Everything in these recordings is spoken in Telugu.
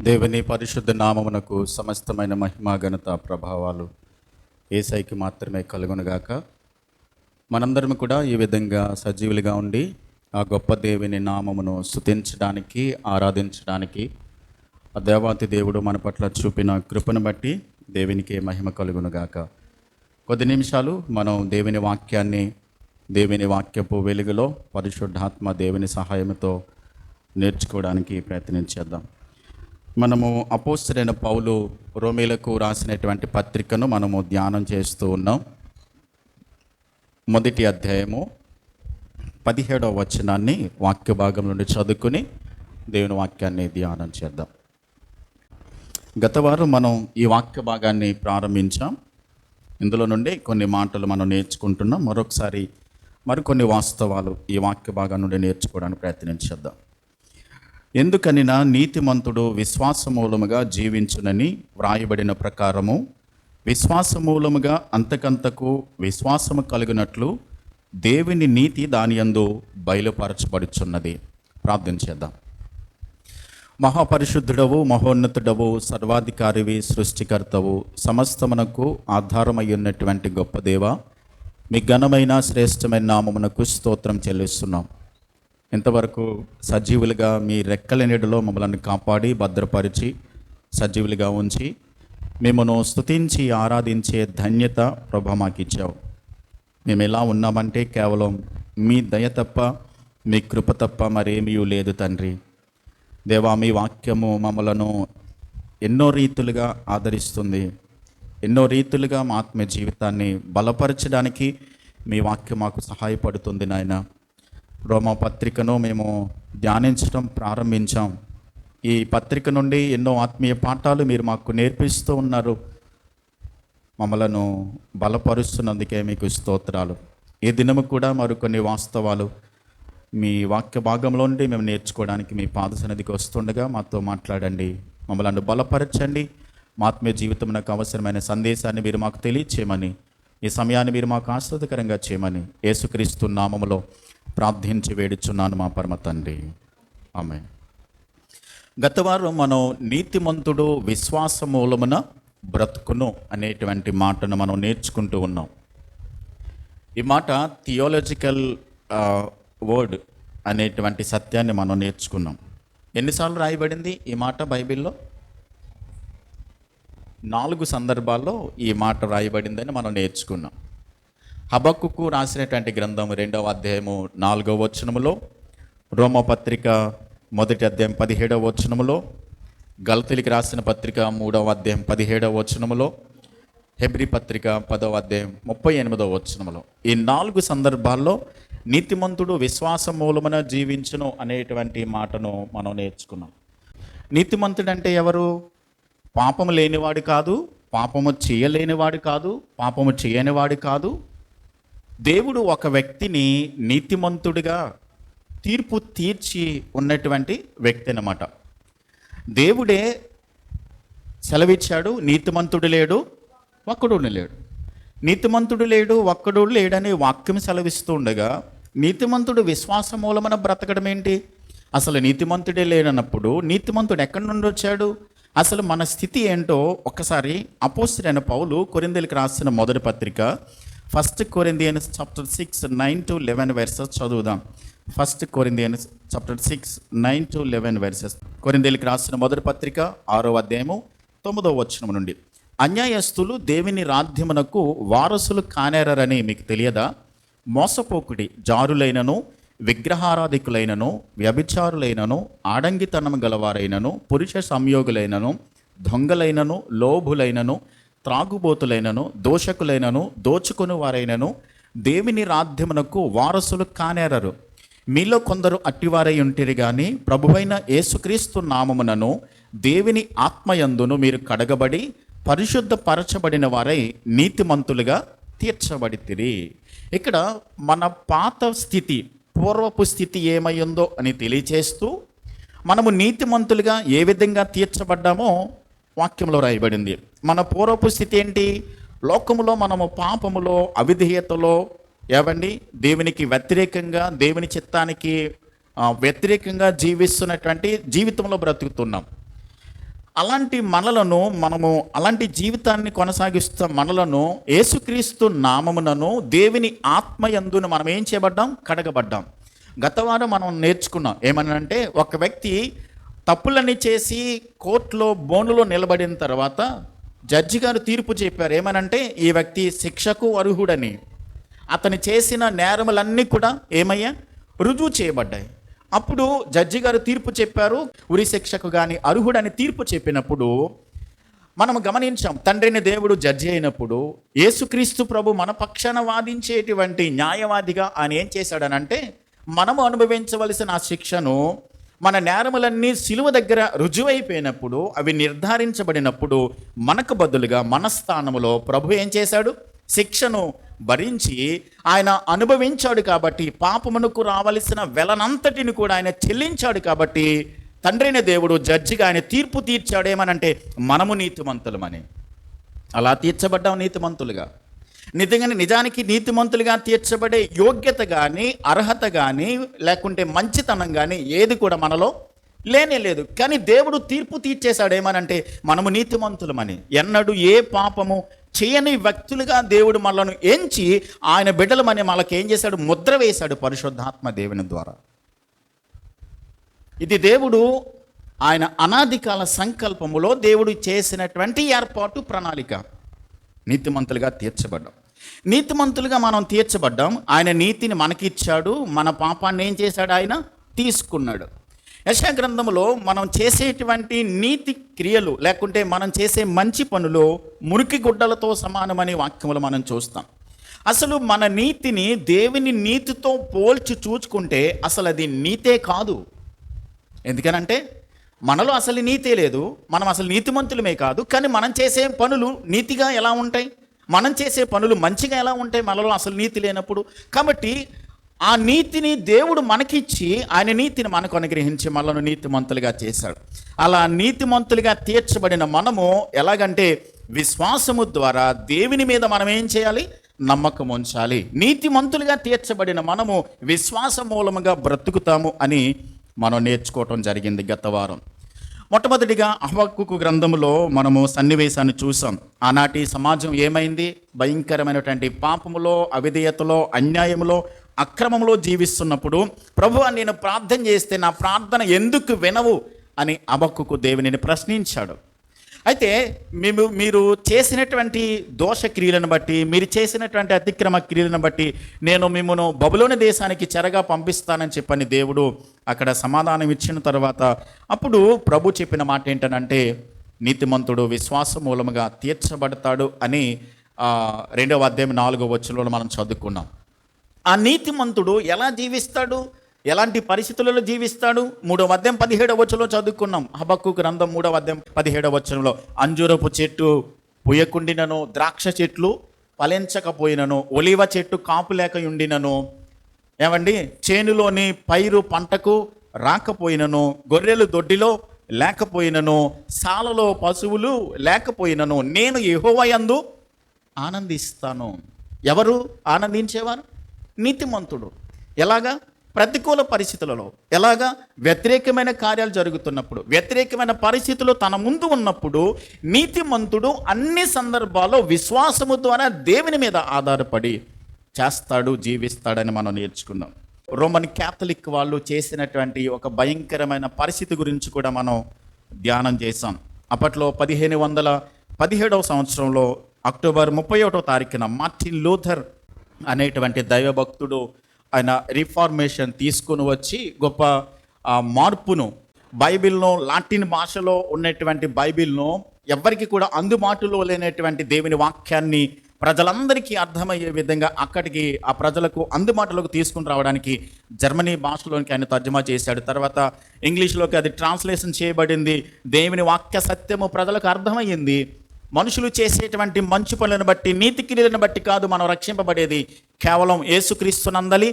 దేవుని పరిశుద్ధ నామమునకు సమస్తమైన మహిమ ఘనత ప్రభావాలు యేసయ్యకి మాత్రమే కలుగునుగాక. మనందరం కూడా ఈ విధంగా సజీవులుగా ఉండి ఆ గొప్ప దేవుని నామమును స్తుతించడానికి, ఆరాధించడానికి ఆ దేవాతి దేవుడు మన పట్ల చూపిన కృపను బట్టి దేవునికి మహిమ కలుగునుగాక. కొద్ది నిమిషాలు మనం దేవుని వాక్యపు వెలుగులో పరిశుద్ధాత్మ దేవుని సహాయంతో నేర్చుకోవడానికి ప్రయత్నించేద్దాం. మనము అపోస్తలుడైన పౌలు రోమీలకు రాసినటువంటి పత్రికను మనము ధ్యానం చేస్తూ ఉన్నాం. మొదటి అధ్యాయము 17వ వచనాన్ని వాక్య భాగం నుండి చదువుకుని దేవుని వాక్యాన్ని ధ్యానం చేద్దాం. గత వారం మనం ఈ వాక్య భాగాన్ని ప్రారంభించాం. ఇందులో నుండి కొన్ని మాటలు మనం నేర్చుకుంటున్నాం. మరొకసారి మరికొన్ని వాస్తవాలు ఈ వాక్య భాగం నుండి నేర్చుకోవడానికి ప్రయత్నించేద్దాం. ఎందుకనినా నీతిమంతుడు విశ్వాసమూలముగా జీవించునని వ్రాయబడిన ప్రకారము విశ్వాసమూలముగా అంతకంతకు విశ్వాసము కలిగినట్లు దేవుని నీతి దాని యందు బయలుపరచబడుచున్నది. ప్రార్థన చేద్దాం. మహాపరిశుద్ధుడవు, మహోన్నతుడవు, సర్వాధికారివి, సృష్టికర్తవు, సమస్తమునకు ఆధారమై ఉన్నటువంటి గొప్ప దేవ, మీ ఘనమైన శ్రేష్టమైన నామమునకు స్తోత్రం చెల్లిస్తున్నాం. ఇంతవరకు సజీవులుగా మీ రెక్కల నీడలో మమ్మల్ని కాపాడి భద్రపరిచి సజీవులుగా ఉంచి మిమ్మను స్తుతించి ఆరాధించే ధన్యత ప్రభు మాకు ఇచ్చావు. మేము ఎలా ఉన్నామంటే కేవలం మీ దయ తప్ప, మీ కృప తప్ప మరేమీ లేదు తండ్రి. దేవా, మీ వాక్యము మమ్మలను ఎన్నో రీతులుగా ఆదరిస్తుంది. ఎన్నో రీతులుగా మా ఆత్మీయ జీవితాన్ని బలపరచడానికి మీ వాక్యం మాకు సహాయపడుతుంది నాయన. రోమా పత్రికను మేము ధ్యానించడం ప్రారంభించాం. ఈ పత్రిక నుండి ఎన్నో ఆత్మీయ పాఠాలు మీరు మాకు నేర్పిస్తూ ఉన్నారు. మమ్మలను బలపరుస్తున్నందుకే మీకు స్తోత్రాలు. ఈ దినము కూడా మరికొన్ని వాస్తవాలు మీ వాక్య భాగంలో నుండి మేము నేర్చుకోవడానికి మీ పాద సన్నిధికి వస్తుండగా మాతో మాట్లాడండి, మమ్మల్ని బలపరచండి. మా ఆత్మీయ జీవితంలో అవసరమైన సందేశాన్ని మీరు మాకు తెలియచేయమని, ఈ సమయాన్ని మీరు మాకు ఆస్వాదకరంగా చేయమని యేసుక్రీస్తు నామములో ప్రార్థించి వేడుచున్నాను మా పరమ తండ్రి, ఆమేన్. గత వారం మనం నీతిమంతుడు విశ్వాస మూలమున బ్రతుకును అనేటువంటి మాటను మనం నేర్చుకుంటూ ఉన్నాం. ఈ మాట థియాలజికల్ వర్డ్ అనేటువంటి సత్యాన్ని మనం నేర్చుకున్నాం. ఎన్నిసార్లు రాయబడింది ఈ మాట బైబిల్లో? 4 సందర్భాల్లో ఈ మాట రాయబడిందని మనం నేర్చుకున్నాం. హబక్కుకు రాసినటువంటి గ్రంథం 2వ అధ్యాయము 4వ వచనములో, రోమపత్రిక 1వ అధ్యాయం 17వ వచనములో, గలతీయులకు రాసిన పత్రిక 3వ అధ్యాయం 17వ వచనములో, హెబ్రీ పత్రిక 10వ అధ్యాయం 38వ వచనములో, ఈ 4 సందర్భాల్లో నీతిమంతుడు విశ్వాస మూలమున జీవించును అనేటువంటి మాటను మనం నేర్చుకున్నాం. నీతిమంతుడు అంటే ఎవరు? పాపము లేనివాడు కాదు, పాపము చేయలేనివాడు కాదు, పాపము చేయనివాడు కాదు. దేవుడు ఒక వ్యక్తిని నీతిమంతుడిగా తీర్పు తీర్చి ఉన్నటువంటి వ్యక్తి అన్నమాట. దేవుడే సెలవిచ్చాడు, నీతిమంతుడు లేడు, ఒక్కడు లేడు. నీతిమంతుడు లేడు, ఒక్కడు లేడని వాక్యం సెలవిస్తూ ఉండగా నీతిమంతుడు విశ్వాస మూలమున బ్రతకడం ఏంటి? అసలు నీతిమంతుడే లేనప్పుడు నీతిమంతుడు ఎక్కడి నుండి వచ్చాడు? అసలు మన స్థితి ఏంటో ఒక్కసారి అపోస్తలుడైన పౌలు కొరింథీయులకు రాసిన మొదటి పత్రిక 1 Corinthians chapter 6 9-11 verses చదువుదాం. 1 Corinthians chapter 6 9-11 verses. కొరింథీయులకు రాసిన మొదటి పత్రిక 6వ అధ్యాయము 9వ వచనం నుండి. అన్యాయస్తులు దేవుని రాజ్యమునకు వారసులు కానేరని మీకు తెలియదా? మోసపోకుడి, జారులైనను, విగ్రహారాధికులైనను, వ్యభిచారులైనను, ఆడంగితనం గలవారైనను, పురుష సంయోగులైనను, దొంగలైనను, లోభులైనను, త్రాగుబోతులైనను, దోషకులైనను, దోచుకుని వారైనను దేవుని రాజ్యమునకు వారసులు కానేరరు. మీలో కొందరు అట్టివారై ఉంటిరి గాని ప్రభువైన యేసుక్రీస్తు నామమునను దేవుని ఆత్మయందును మీరు కడగబడి పరిశుద్ధపరచబడిన వారై నీతిమంతులుగా తీర్చబడితిరి. ఇక్కడ మన పాత స్థితి, పూర్వపు స్థితి ఏమైందో అని తెలియచేస్తూ మనము నీతిమంతులుగా ఏ విధంగా తీర్చబడ్డామో వాక్యంలో రాయబడింది. మన పూర్వపు స్థితి ఏంటి? లోకములో మనము పాపములో, అవిధేయతలో, దేవునికి వ్యతిరేకంగా, దేవుని చిత్తానికి వ్యతిరేకంగా జీవిస్తున్నటువంటి జీవితంలో బ్రతుకుతున్నాం. అలాంటి మనలను అలాంటి జీవితాన్ని కొనసాగిస్తున్న మనలను యేసుక్రీస్తు నామమునను దేవుని ఆత్మయందును మనం ఏం చేయబడ్డాం? కడగబడ్డాం. గత వారం మనం నేర్చుకున్నాం ఏమనంటే, ఒక వ్యక్తి తప్పులన్నీ చేసి కోర్టులో బోనులో నిలబడిన తర్వాత జడ్జి గారు తీర్పు చెప్పారు. ఏమనంటే, ఈ వ్యక్తి శిక్షకు అర్హుడని. అతను చేసిన నేరములన్నీ కూడా ఏమయ్యా? రుజువు చేయబడ్డాయి. అప్పుడు జడ్జి గారు తీర్పు చెప్పారు, ఉరి శిక్షకు కానీ అర్హుడని తీర్పు చెప్పినప్పుడు మనం గమనించాం, తండ్రిని దేవుడు జడ్జి అయినప్పుడు యేసుక్రీస్తు ప్రభు మన పక్షాన వాదించేటువంటి న్యాయవాదిగా ఆయన ఏం చేశాడనంటే, మనము అనుభవించవలసిన ఆ శిక్షను, మన నేరములన్నీ సిలువ దగ్గర రుజువైపోయినప్పుడు, అవి నిర్ధారించబడినప్పుడు మనకు బదులుగా మన స్థానములో ప్రభు ఏం చేశాడు? శిక్షను భరించి ఆయన అనుభవించాడు. కాబట్టి పాపమునకు రావలసిన వెలనంతటిని కూడా ఆయన చెల్లించాడు. కాబట్టి తండ్రిని దేవుడు జడ్జిగా ఆయన తీర్పు తీర్చాడేమనంటే, మనము నీతిమంతులమని. అలా తీర్చబడ్డాం నీతిమంతులుగా. నిజానికి నీతిమంతులుగా తీర్చబడే యోగ్యత కానీ, అర్హత కానీ, లేకుంటే మంచితనం కానీ ఏది కూడా మనలో లేనే లేదు. కానీ దేవుడు తీర్పు తీర్చేశాడు ఏమనంటే, మనము నీతిమంతులమని. ఎన్నడూ ఏ పాపము చేయని వ్యక్తులుగా దేవుడు మనలను ఎంచి ఆయన బిడ్డలమని మనకి ఏం చేశాడు? ముద్ర వేశాడు పరిశుద్ధాత్మ దేవుని ద్వారా. ఇది దేవుడు ఆయన అనాదికాల సంకల్పములో దేవుడు చేసినటువంటి ఏర్పాటు, ప్రణాళిక. నీతిమంతులుగా తీర్చబడ్డాం. నీతిమంతులుగా మనం తీర్చబడ్డాం. ఆయన నీతిని మనకిచ్చాడు. మన పాపాన్ని ఏం చేశాడు? ఆయన తీసుకున్నాడు. యెషయా గ్రంథంలో మనం చేసేటువంటి నీతి క్రియలు, లేకుంటే మనం చేసే మంచి పనులు మురికి గుడ్డలతో సమానమనే వాక్యములు మనం చూస్తాం. అసలు మన నీతిని దేవుని నీతితో పోల్చి చూచుకుంటే అసలు అది నీతే కాదు. ఎందుకనంటే మనలో అసలు నీతే లేదు, మనం అసలు నీతిమంతులమే కాదు. కానీ మనం చేసే పనులు నీతిగా ఎలా ఉంటాయి? మనం చేసే పనులు మంచిగా ఎలా ఉంటాయి మనలో అసలు నీతి లేనప్పుడు? కాబట్టి ఆ నీతిని దేవుడు మనకిచ్చి ఆయన నీతిని మనకు అనుగ్రహించి మనల్ని నీతిమంతులుగా చేశాడు. అలా నీతిమంతులుగా తీర్చబడిన మనము ఎలాగంటే, విశ్వాసము ద్వారా దేవుని మీద మనం ఏం చేయాలి? నమ్మకం ఉంచాలి. నీతిమంతులుగా తీర్చబడిన మనము విశ్వాస మూలముగా బ్రతుకుతాము అని మనం నేర్చుకోవటం జరిగింది గత వారం. మొట్టమొదటిగా హబక్కూకు గ్రంథంలో మనము సన్నివేశాన్ని చూసాం. ఆనాటి సమాజం ఏమైంది? భయంకరమైనటువంటి పాపములో, అవిధేయతలో, అన్యాయములో, అక్రమంలో జీవిస్తున్నప్పుడు, ప్రభువా నేను ప్రార్థన చేస్తే నా ప్రార్థన ఎందుకు వినవు అని హబక్కూకు దేవునిని ప్రశ్నించాడు. అయితే మీరు చేసినటువంటి దోష క్రియలను బట్టి, మీరు చేసినటువంటి అతిక్రమ క్రియలను బట్టి నేను మిమ్మల్ని బబులోని దేశానికి చెరగా పంపిస్తానని చెప్పని దేవుడు అక్కడ సమాధానం ఇచ్చిన తర్వాత అప్పుడు ప్రభు చెప్పిన మాట ఏంటనంటే, నీతిమంతుడు విశ్వాస మూలముగా తీర్చబడతాడు అని 2వ అధ్యాయం 4వ వచనంలో మనం చదువుకున్నాం. ఆ నీతిమంతుడు ఎలా జీవిస్తాడు? ఎలాంటి పరిస్థితులలో జీవిస్తాడు? 3వ అధ్యాయం 17వ వచనంలో చదువుకున్నాం. హబక్కూకు గ్రంథం 3వ అధ్యాయం 17వ వచనంలో, అంజూరపు చెట్టు పూయకుండినను, ద్రాక్ష చెట్లు ఫలించకపోయినను, ఒలివ చెట్టు కాపు లేక ఉండినను, ఏమండి చేనులోని పైరు పంటకు రాకపోయినను, గొర్రెలు దొడ్డిలో లేకపోయినను, సాలలో పశువులు లేకపోయినను, నేను యెహోవా యందు ఆనందిస్తాను. ఎవరు ఆనందించేవారు? నీతిమంతుడు. ఎలాగా? ప్రతికూల పరిస్థితులలో, ఎలాగా? వ్యతిరేకమైన కార్యాలు జరుగుతున్నప్పుడు, వ్యతిరేకమైన పరిస్థితులు తన ముందు ఉన్నప్పుడు నీతిమంతుడు అన్ని సందర్భాల్లో విశ్వాసము ద్వారా దేవుని మీద ఆధారపడి చేస్తాడు, జీవిస్తాడని మనం నేర్చుకున్నాం. రోమన్ క్యాథలిక్ వాళ్ళు చేసినటువంటి ఒక భయంకరమైన పరిస్థితి గురించి కూడా మనం ధ్యానం చేశాం. అప్పట్లో 1517వ సంవత్సరంలో అక్టోబర్ 31వ తారీఖున మార్టిన్ లూథర్ అనేటువంటి దైవభక్తుడు ఆయన రిఫార్మేషన్ తీసుకుని వచ్చి గొప్ప మార్పును, బైబిల్ను, లాటిన్ భాషలో ఉన్నటువంటి బైబిల్ను ఎవరికి కూడా అందుబాటులో లేనటువంటి దేవుని వాక్యాన్ని ప్రజలందరికీ అర్థమయ్యే విధంగా అక్కడికి ఆ ప్రజలకు అందుబాటులోకి తీసుకుని రావడానికి జర్మనీ భాషలోనికి ఆయన తర్జుమా చేశాడు. తర్వాత ఇంగ్లీష్లోకి అది ట్రాన్స్లేషన్ చేయబడింది. దేవుని వాక్య సత్యము ప్రజలకు అర్థమయ్యింది. మనుషులు చేసేటువంటి మంచి పనులను బట్టి, నీతి క్రియలను బట్టి కాదు మనం రక్షింపబడేది, కేవలం యేసుక్రీస్తునందలి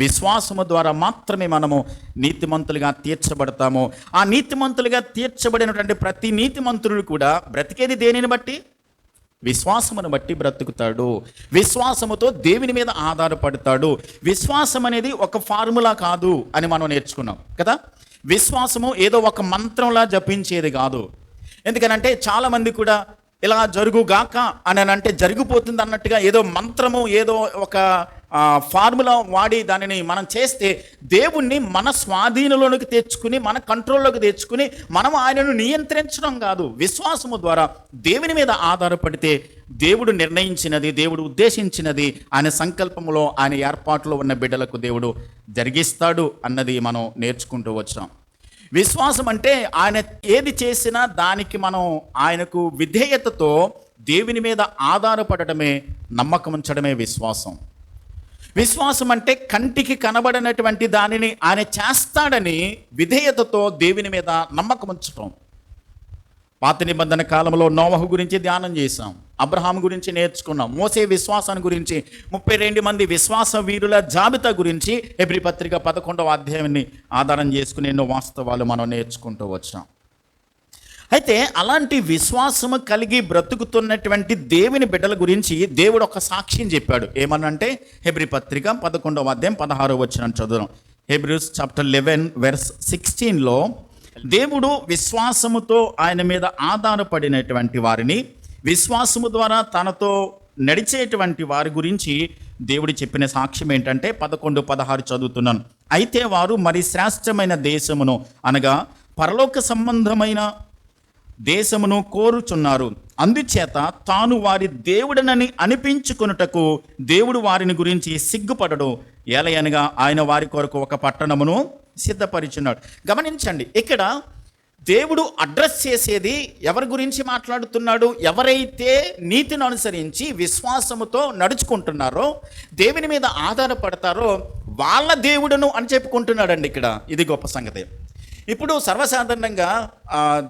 విశ్వాసము ద్వారా మాత్రమే మనము నీతిమంతులుగా తీర్చబడతాము. ఆ నీతిమంతులుగా తీర్చబడినటువంటి ప్రతి నీతిమంతుడు కూడా బ్రతికేది దేనిని బట్టి? విశ్వాసమును బట్టి బ్రతుకుతాడు. విశ్వాసముతో దేవుని మీద ఆధారపడతాడు. విశ్వాసం అనేది ఒక ఫార్ములా కాదు అని మనం నేర్చుకున్నాం కదా. విశ్వాసము ఏదో ఒక మంత్రంలా జపించేది కాదు. ఎందుకనంటే చాలామంది కూడా ఇలా జరుగుగాక అని అంటే జరిగిపోతుంది అన్నట్టుగా ఏదో మంత్రము, ఏదో ఒక ఫార్ములా వాడి దానిని మనం చేస్తే దేవుణ్ణి మన స్వాధీనంలోకి తెచ్చుకుని, మన కంట్రోల్లోకి తెచ్చుకుని మనం ఆయనను నియంత్రించడం కాదు. విశ్వాసము ద్వారా దేవుని మీద ఆధారపడితే దేవుడు నిర్ణయించినది, దేవుడు ఉద్దేశించినది ఆయన సంకల్పంలో, ఆయన ఏర్పాటులో ఉన్న బిడ్డలకు దేవుడు జరిగిస్తాడు అన్నది మనం నేర్చుకుంటూ వచ్చాం. విశ్వాసం అంటే ఆయన ఏది చేసినా దానికి మనం ఆయనకు విధేయతతో దేవుని మీద ఆధారపడటమే, నమ్మకం ఉంచడమే విశ్వాసం. విశ్వాసం అంటే కంటికి కనబడినటువంటి దానిని ఆయన చేస్తాడని విధేయతతో దేవుని మీద నమ్మకం ఉంచటం. పాత నిబంధన కాలంలో నోవహు గురించి ధ్యానం చేశాం, అబ్రహాం గురించి నేర్చుకున్నాం, మోసే విశ్వాసాన్ని గురించి, 32 మంది విశ్వాస వీరుల జాబితా గురించి హెబ్రీ పత్రిక 11వ అధ్యాయాన్ని ఆధారం చేసుకుని ఎన్నో వాస్తవాలు మనం నేర్చుకుంటూ వచ్చాం. అయితే అలాంటి విశ్వాసము కలిగి బ్రతుకుతున్నటువంటి దేవుని బిడ్డల గురించి దేవుడు ఒక సాక్ష్యం చెప్పాడు. ఏమనంటే హెబ్రీ పత్రిక 11వ అధ్యాయం 16వ వచనం చదువుదాం. హెబ్రీస్ చాప్టర్ 11 వెర్స్ 16లో దేవుడు విశ్వాసముతో ఆయన మీద ఆధారపడినటువంటి వారిని, విశ్వాసము ద్వారా తనతో నడిచేటువంటి వారి గురించి దేవుడు చెప్పిన సాక్ష్యం ఏంటంటే 11:16 చదువుతున్నాను. అయితే వారు మరి శ్రేష్టమైన దేశమును అనగా పరలోక సంబంధమైన దేశమును కోరుచున్నారు. అందుచేత తాను వారి దేవుడనని అనిపించుకొనుటకు దేవుడు వారిని గురించి సిగ్గుపడడు. ఏలయనగా ఆయన వారి కొరకు ఒక పట్టణమును సిద్ధపరిచున్నాడు. గమనించండి, ఇక్కడ దేవుడు అడ్రస్ చేసేది ఎవరి గురించి మాట్లాడుతున్నాడు? ఎవరైతే నీతిని అనుసరించి విశ్వాసముతో నడుచుకుంటున్నారో, దేవుని మీద ఆధారపడతారో వాళ్ళ దేవుడును అని చెప్పుకుంటున్నాడండి. ఇక్కడ ఇది గొప్ప సంగతి. ఇప్పుడు సర్వసాధారణంగా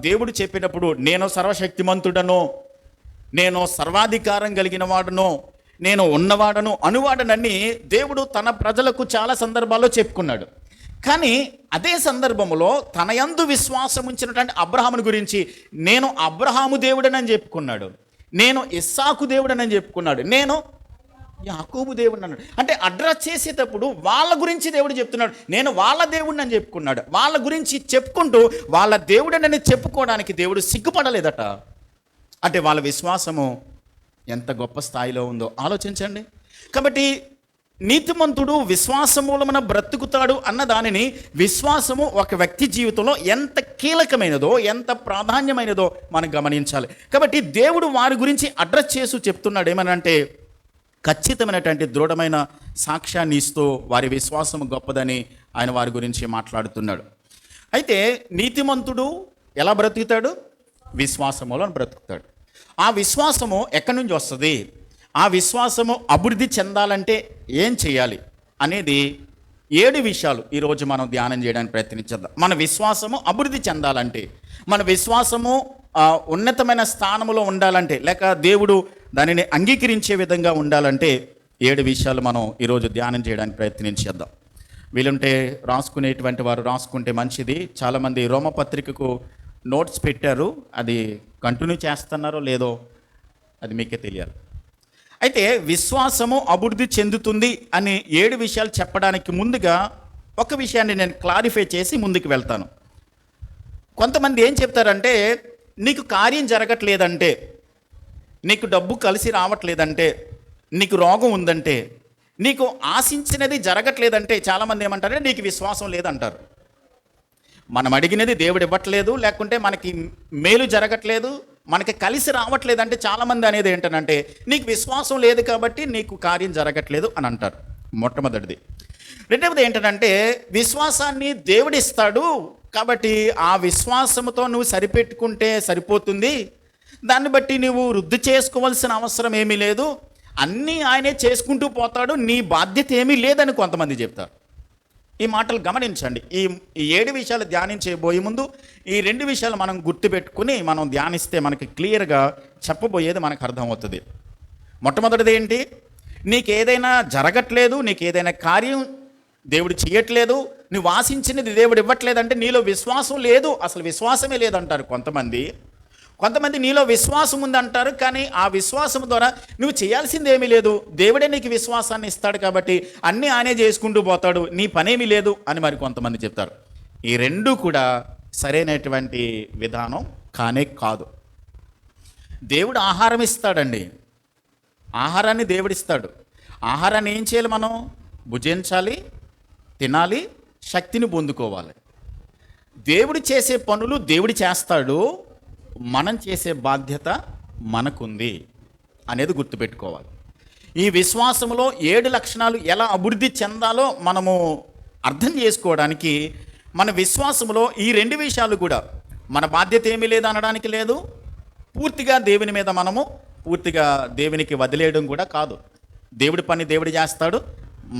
దేవుడు చెప్పినప్పుడు నేను సర్వశక్తిమంతుడను, నేను సర్వాధికారం కలిగిన వాడను, నేను ఉన్నవాడను, అనువాడనని దేవుడు తన ప్రజలకు చాలా సందర్భాల్లో చెప్పుకున్నాడు. కానీ అదే సందర్భంలో తన యందు విశ్వాసం ఉంచినటువంటి అబ్రహాముని గురించి నేను అబ్రహాము దేవుడనని చెప్పుకున్నాడు, నేను ఇస్సాకు దేవుడనని చెప్పుకున్నాడు, నేను యాకోబు దేవుడిని అన్నాడు. అంటే అడ్రస్ చేసేటప్పుడు వాళ్ళ గురించి దేవుడు చెప్తున్నాడు. నేను వాళ్ళ దేవుడిని అని చెప్పుకున్నాడు. వాళ్ళ గురించి చెప్పుకుంటూ వాళ్ళ దేవుడిని చెప్పుకోవడానికి దేవుడు సిగ్గుపడలేదట. అంటే వాళ్ళ విశ్వాసము ఎంత గొప్ప స్థాయిలో ఉందో ఆలోచించండి. కాబట్టి నీతిమంతుడు విశ్వాసమూలమున బ్రతుకుతాడు అన్న దానిని, విశ్వాసము ఒక వ్యక్తి జీవితంలో ఎంత కీలకమైనదో, ఎంత ప్రాధాన్యమైనదో మనం గమనించాలి. కాబట్టి దేవుడు వారి గురించి అడ్రస్ చేస్తూ చెప్తున్నాడు. ఏమనంటే ఖచ్చితమైనటువంటి దృఢమైన సాక్ష్యాన్ని ఇస్తూ వారి విశ్వాసము గొప్పదని ఆయన వారి గురించి మాట్లాడుతున్నాడు. అయితే నీతిమంతుడు ఎలా బ్రతుకుతాడు? విశ్వాసములో బ్రతుకుతాడు. ఆ విశ్వాసము ఎక్కడి నుంచి వస్తుంది? ఆ విశ్వాసము అభివృద్ధి చెందాలంటే ఏం చేయాలి అనేది 7 విషయాలు ఈరోజు మనం ధ్యానం చేయడానికి ప్రయత్నించేద్దాం. మన విశ్వాసము అభివృద్ధి చెందాలంటే, మన విశ్వాసము ఉన్నతమైన స్థానంలో ఉండాలంటే, లేక దేవుడు దానిని అంగీకరించే విధంగా ఉండాలంటే 7 విషయాలు మనం ఈరోజు ధ్యానం చేయడానికి ప్రయత్నించేద్దాం. వీలుంటే రాసుకునేటువంటి వారు రాసుకుంటే మంచిది. చాలామంది రోమపత్రికకు నోట్స్ పెట్టారు, అది కంటిన్యూ చేస్తున్నారో లేదో అది మీకే తెలియాలి. అయితే విశ్వాసము అభివృద్ధి చెందుతుంది అని 7 విషయాలు చెప్పడానికి ముందుగా ఒక విషయాన్ని నేను క్లారిఫై చేసి ముందుకు వెళ్తాను. కొంతమంది ఏం చెప్తారంటే, నీకు కార్యం జరగట్లేదంటే, నీకు డబ్బు కలిసి రావట్లేదంటే, నీకు రోగం ఉందంటే, నీకు ఆశించినది జరగట్లేదంటే చాలామంది ఏమంటారంటే నీకు విశ్వాసం లేదంటారు. మనం అడిగినది దేవుడు ఇవ్వట్లేదు, లేకుంటే మనకి మేలు జరగట్లేదు, మనకి కలిసి రావట్లేదంటే చాలామంది అనేది ఏంటనంటే నీకు విశ్వాసం లేదు కాబట్టి నీకు కార్యం జరగట్లేదు అని అంటారు. మొట్టమొదటిది. రెండవది ఏంటంటే విశ్వాసాన్ని దేవుడిస్తాడు కాబట్టి ఆ విశ్వాసంతో నువ్వు సరిపెట్టుకుంటే సరిపోతుంది, దాన్ని బట్టి నువ్వు వృద్ధి చేసుకోవాల్సిన అవసరం ఏమీ లేదు, అన్నీ ఆయనే చేసుకుంటూ పోతాడు, నీ బాధ్యత ఏమీ లేదని కొంతమంది చెప్తారు. ఈ మాటలు గమనించండి. ఈ 7 విషయాలు ధ్యానించబోయే ముందు ఈ 2 విషయాలు మనం గుర్తుపెట్టుకుని మనం ధ్యానిస్తే మనకి క్లియర్గా చెప్పబోయేది మనకు అర్థమవుతుంది. మొట్టమొదటిది ఏంటి? నీకు ఏదైనా జరగట్లేదు, నీకు ఏదైనా కార్యం దేవుడు చేయట్లేదు, నువ్వు ఆశించినది దేవుడు ఇవ్వట్లేదంటే నీలో విశ్వాసం లేదు, అసలు విశ్వాసమే లేదంటారు కొంతమంది. కొంతమంది నీలో విశ్వాసం ఉందంటారు, కానీ ఆ విశ్వాసం ద్వారా నువ్వు చేయాల్సింది ఏమీ లేదు, దేవుడే నీకు విశ్వాసాన్ని ఇస్తాడు కాబట్టి అన్నీ ఆయనే చేసుకుంటూ పోతాడు, నీ పనేమీ లేదు అని మరి కొంతమంది చెప్తారు. ఈ 2 కూడా సరైనటువంటి విధానం కానే కాదు. దేవుడు ఆహారం ఇస్తాడండి, ఆహారాన్ని దేవుడిస్తాడు. ఆహారాన్ని ఏం చేయాలి? మనం భుజించాలి, తినాలి, శక్తిని పొందుకోవాలి. దేవుడు చేసే పనులు దేవుడు చేస్తాడు, మనం చేసే బాధ్యత మనకుంది అనేది గుర్తుపెట్టుకోవాలి. ఈ విశ్వాసంలో 7 లక్షణాలు ఎలా అభివృద్ధి చెందాలో మనము అర్థం చేసుకోవడానికి మన విశ్వాసంలో ఈ 2 విషయాలు కూడా, మన బాధ్యత ఏమీ లేదు అనడానికి లేదు, పూర్తిగా దేవుని మీద మనము పూర్తిగా దేవునికి వదిలేయడం కూడా కాదు. దేవుడి పని దేవుడు చేస్తాడు,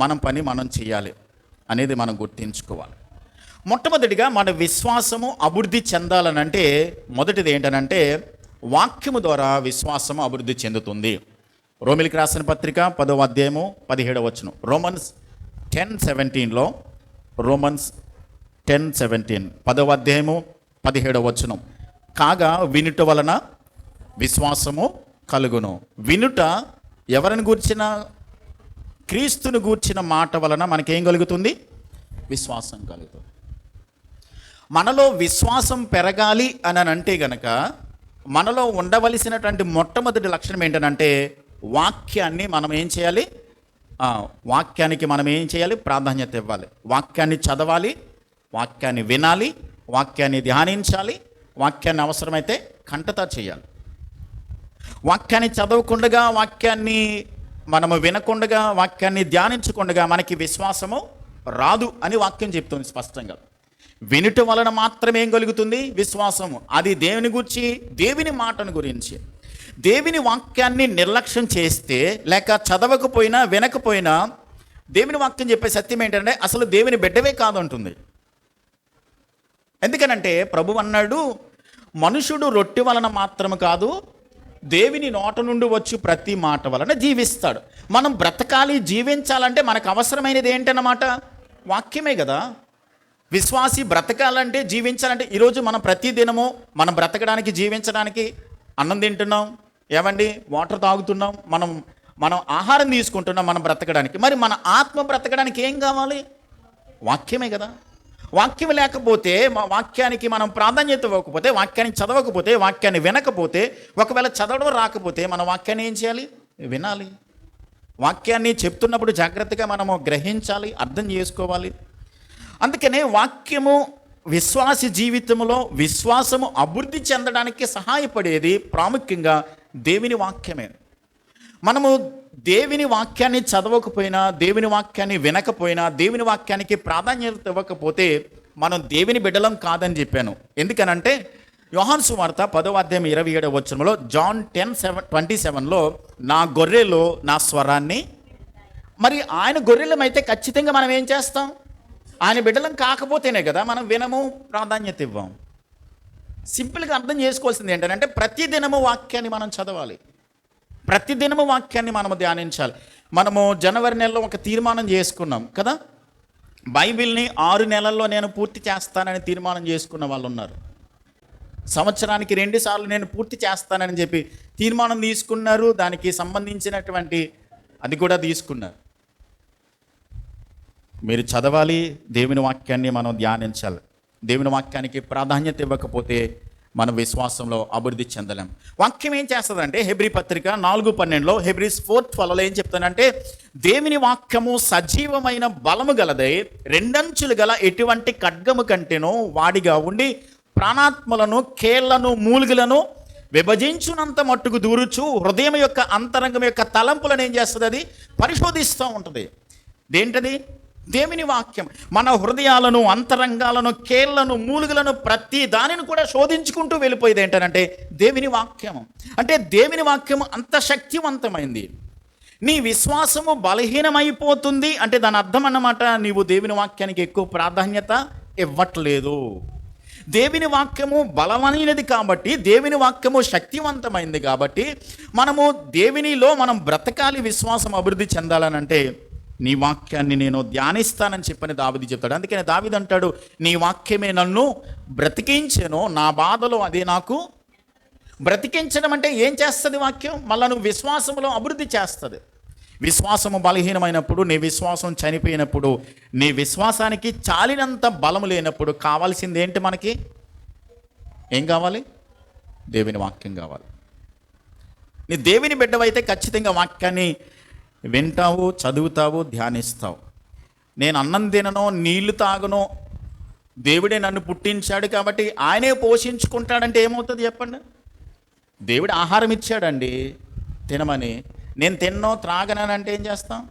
మనం పని మనం చేయాలి అనేది మనం గుర్తించుకోవాలి. మొట్టమొదటిగా మన విశ్వాసము అభివృద్ధి చెందాలనంటే మొదటిది ఏంటనంటే వాక్యము ద్వారా విశ్వాసము అభివృద్ధి చెందుతుంది. రోమిలికి రాసిన పత్రిక 10వ అధ్యాయము 17వ వచనం, రోమన్స్ 10:17లో, రోమన్స్ 10:17 10వ అధ్యాయము 17వ వచనం, కాగా వినుట వలన విశ్వాసము కలుగును. వినుట ఎవరిని గూర్చిన? క్రీస్తుని గూర్చిన మాట వలన మనకేం కలుగుతుంది? విశ్వాసం కలుగుతుంది. మనలో విశ్వాసం పెరగాలి అని అంటే గనక మనలో ఉండవలసినటువంటి మొట్టమొదటి లక్షణం ఏంటంటే వాక్యాన్ని మనం ఏం చేయాలి? వాక్యానికి మనం ఏం చేయాలి? ప్రాధాన్యత ఇవ్వాలి. వాక్యాన్ని చదవాలి, వాక్యాన్ని వినాలి, వాక్యాన్ని ధ్యానించాలి, వాక్యాన్ని అవసరమైతే కంటతా చేయాలి. వాక్యాన్ని చదవకుండగా, వాక్యాన్ని మనము వినకుండగా, వాక్యాన్ని ధ్యానించకుండగా మనకి విశ్వాసము రాదు అని వాక్యం చెప్తుంది స్పష్టంగా. వినుట వలన మాత్రమే ఏం కలుగుతుంది? విశ్వాసము. అది దేవుని గురించి, దేవుని మాటను గురించి. దేవుని వాక్యాన్ని నిర్లక్ష్యం చేస్తే, లేక చదవకపోయినా వినకపోయినా, దేవుని వాక్యం చెప్పే సత్యం ఏంటంటే అసలు దేవుని బిడ్డవే కాదంటుంది. ఎందుకనంటే ప్రభు అన్నాడు, మనుషుడు రొట్టె వలన మాత్రము కాదు, దేవుని నోట నుండి వచ్చి ప్రతి మాట వలన జీవిస్తాడు. మనం బ్రతకాలి, జీవించాలంటే మనకు అవసరమైనది ఏంటన్నమాట? వాక్యమే కదా. విశ్వాసి బ్రతకాలంటే, జీవించాలంటే, ఈరోజు మనం ప్రతి దినము మనం బ్రతకడానికి, జీవించడానికి అన్నం తింటున్నాం, ఏమండి, వాటర్ తాగుతున్నాం, మనం ఆహారం తీసుకుంటున్నాం మనం బ్రతకడానికి. మరి మన ఆత్మ బ్రతకడానికి ఏం కావాలి? వాక్యమే కదా. వాక్యం లేకపోతే, వాక్యానికి మనం ప్రాధాన్యత ఇవ్వకపోతే, వాక్యాన్ని చదవకపోతే, వాక్యాన్ని వినకపోతే, ఒకవేళ చదవడం రాకపోతే మన వాక్యాన్ని ఏం చేయాలి? వినాలి. వాక్యాన్ని చెప్తున్నప్పుడు జాగ్రత్తగా మనము గ్రహించాలి, అర్థం చేసుకోవాలి. అందుకనే వాక్యము విశ్వాస జీవితంలో విశ్వాసము అభివృద్ధి చెందడానికి సహాయపడేది ప్రాముఖ్యంగా దేవుని వాక్యమే. మనము దేవుని వాక్యాన్ని చదవకపోయినా, దేవుని వాక్యాన్ని వినకపోయినా, దేవుని వాక్యానికి ప్రాధాన్యత ఇవ్వకపోతే మనం దేవుని బిడ్డలం కాదని చెప్పాను. ఎందుకనంటే యోహాను సువార్త 10వ అధ్యాయం 27వ వచనంలో, జాన్ 10:27లో, నా గొర్రెలు నా స్వరాన్ని, మరి ఆయన గొర్రెలమైతే ఖచ్చితంగా మనం ఏం చేస్తాం? ఆయన బిడ్డలం కాకపోతేనే కదా మనం వినము, ప్రాధాన్యత ఇవ్వం. సింపుల్గా అర్థం చేసుకోవాల్సింది ఏంటంటే ప్రతిదినము వాక్యాన్ని మనం చదవాలి, ప్రతిదినము వాక్యాన్ని మనము ధ్యానించాలి. మనము జనవరి నెలలో ఒక తీర్మానం చేసుకున్నాం కదా, బైబిల్ని 6 నెలల్లో నేను పూర్తి చేస్తానని తీర్మానం చేసుకున్న వాళ్ళు ఉన్నారు. సంవత్సరానికి 2 సార్లు నేను పూర్తి చేస్తానని చెప్పి తీర్మానం తీసుకున్నారు. దానికి సంబంధించినటువంటి అది కూడా తీసుకున్నారు. మీరు చదవాలి, దేవుని వాక్యాన్ని మనం ధ్యానించాలి. దేవుని వాక్యానికి ప్రాధాన్యత ఇవ్వకపోతే మన విశ్వాసంలో అభివృద్ధి చెందలేం. వాక్యం ఏం చేస్తుందంటే హెబ్రీ పత్రిక 4:12లో, హెబ్రీస్ 4:12 ఏం చెప్తానంటే, దేవుని వాక్యము సజీవమైన బలము గలదై 2 అంచులు గల ఎటువంటి ఖడ్గము కంటేనో వాడిగా ఉండి ప్రాణాత్మలను, కేళ్లను, మూలుగులను విభజించునంత మట్టుకు దూరుచు హృదయం యొక్క అంతరంగం యొక్క తలంపులను ఏం చేస్తుంది? అది పరిశోధిస్తూ ఉంటుంది. దేంటది? దేవుని వాక్యం. మన హృదయాలను, అంతరంగాలను, కేళ్లను, మూలుగులను, ప్రతి దానిని కూడా శోధించుకుంటూ వెళ్ళిపోయేది ఏంటంటే దేవుని వాక్యము. అంటే దేవుని వాక్యము అంత శక్తివంతమైంది. నీ విశ్వాసము బలహీనమైపోతుంది అంటే దాని అర్థం అన్నమాట, నీవు దేవుని వాక్యానికి ఎక్కువ ప్రాధాన్యత ఇవ్వట్లేదు. దేవుని వాక్యము బలమైనది కాబట్టి, దేవుని వాక్యము శక్తివంతమైంది కాబట్టి మనము దేవునిలో మనం బ్రతకాలి, విశ్వాసం అభివృద్ధి చెందాలనంటే నీ వాక్యాన్ని నేను ధ్యానిస్తానని చెప్పని దావీదు చెప్తాడు. అందుకని దావీదు అంటాడు, నీ వాక్యమే నన్ను బ్రతికించెను, నా బాధలో అదే నాకు. బ్రతికించడం అంటే ఏం చేస్తుంది వాక్యం? మళ్ళీ నువ్వు విశ్వాసంలో అభివృద్ధి చేస్తుంది. విశ్వాసము బలహీనమైనప్పుడు, నీ విశ్వాసం చనిపోయినప్పుడు, నీ విశ్వాసానికి చాలినంత బలము లేనప్పుడు కావాల్సింది ఏంటి? మనకి ఏం కావాలి? దేవుని వాక్యం కావాలి. నీ దేవుని బిడ్డవైతే ఖచ్చితంగా వాక్యాన్ని వింటావు, చదువుతావు, ధ్యానిస్తావు. నేను అన్నం తినను, నీళ్లు తాగను, దేవుడే నన్ను పుట్టించాడు కాబట్టి ఆయనే పోషించుకుంటాడంటే ఏమవుతుంది చెప్పండి? దేవుడు ఆహారం ఇచ్చాడండి తినమని, నేను తిన్నో త్రాగనంటే ఏం చేస్తాం?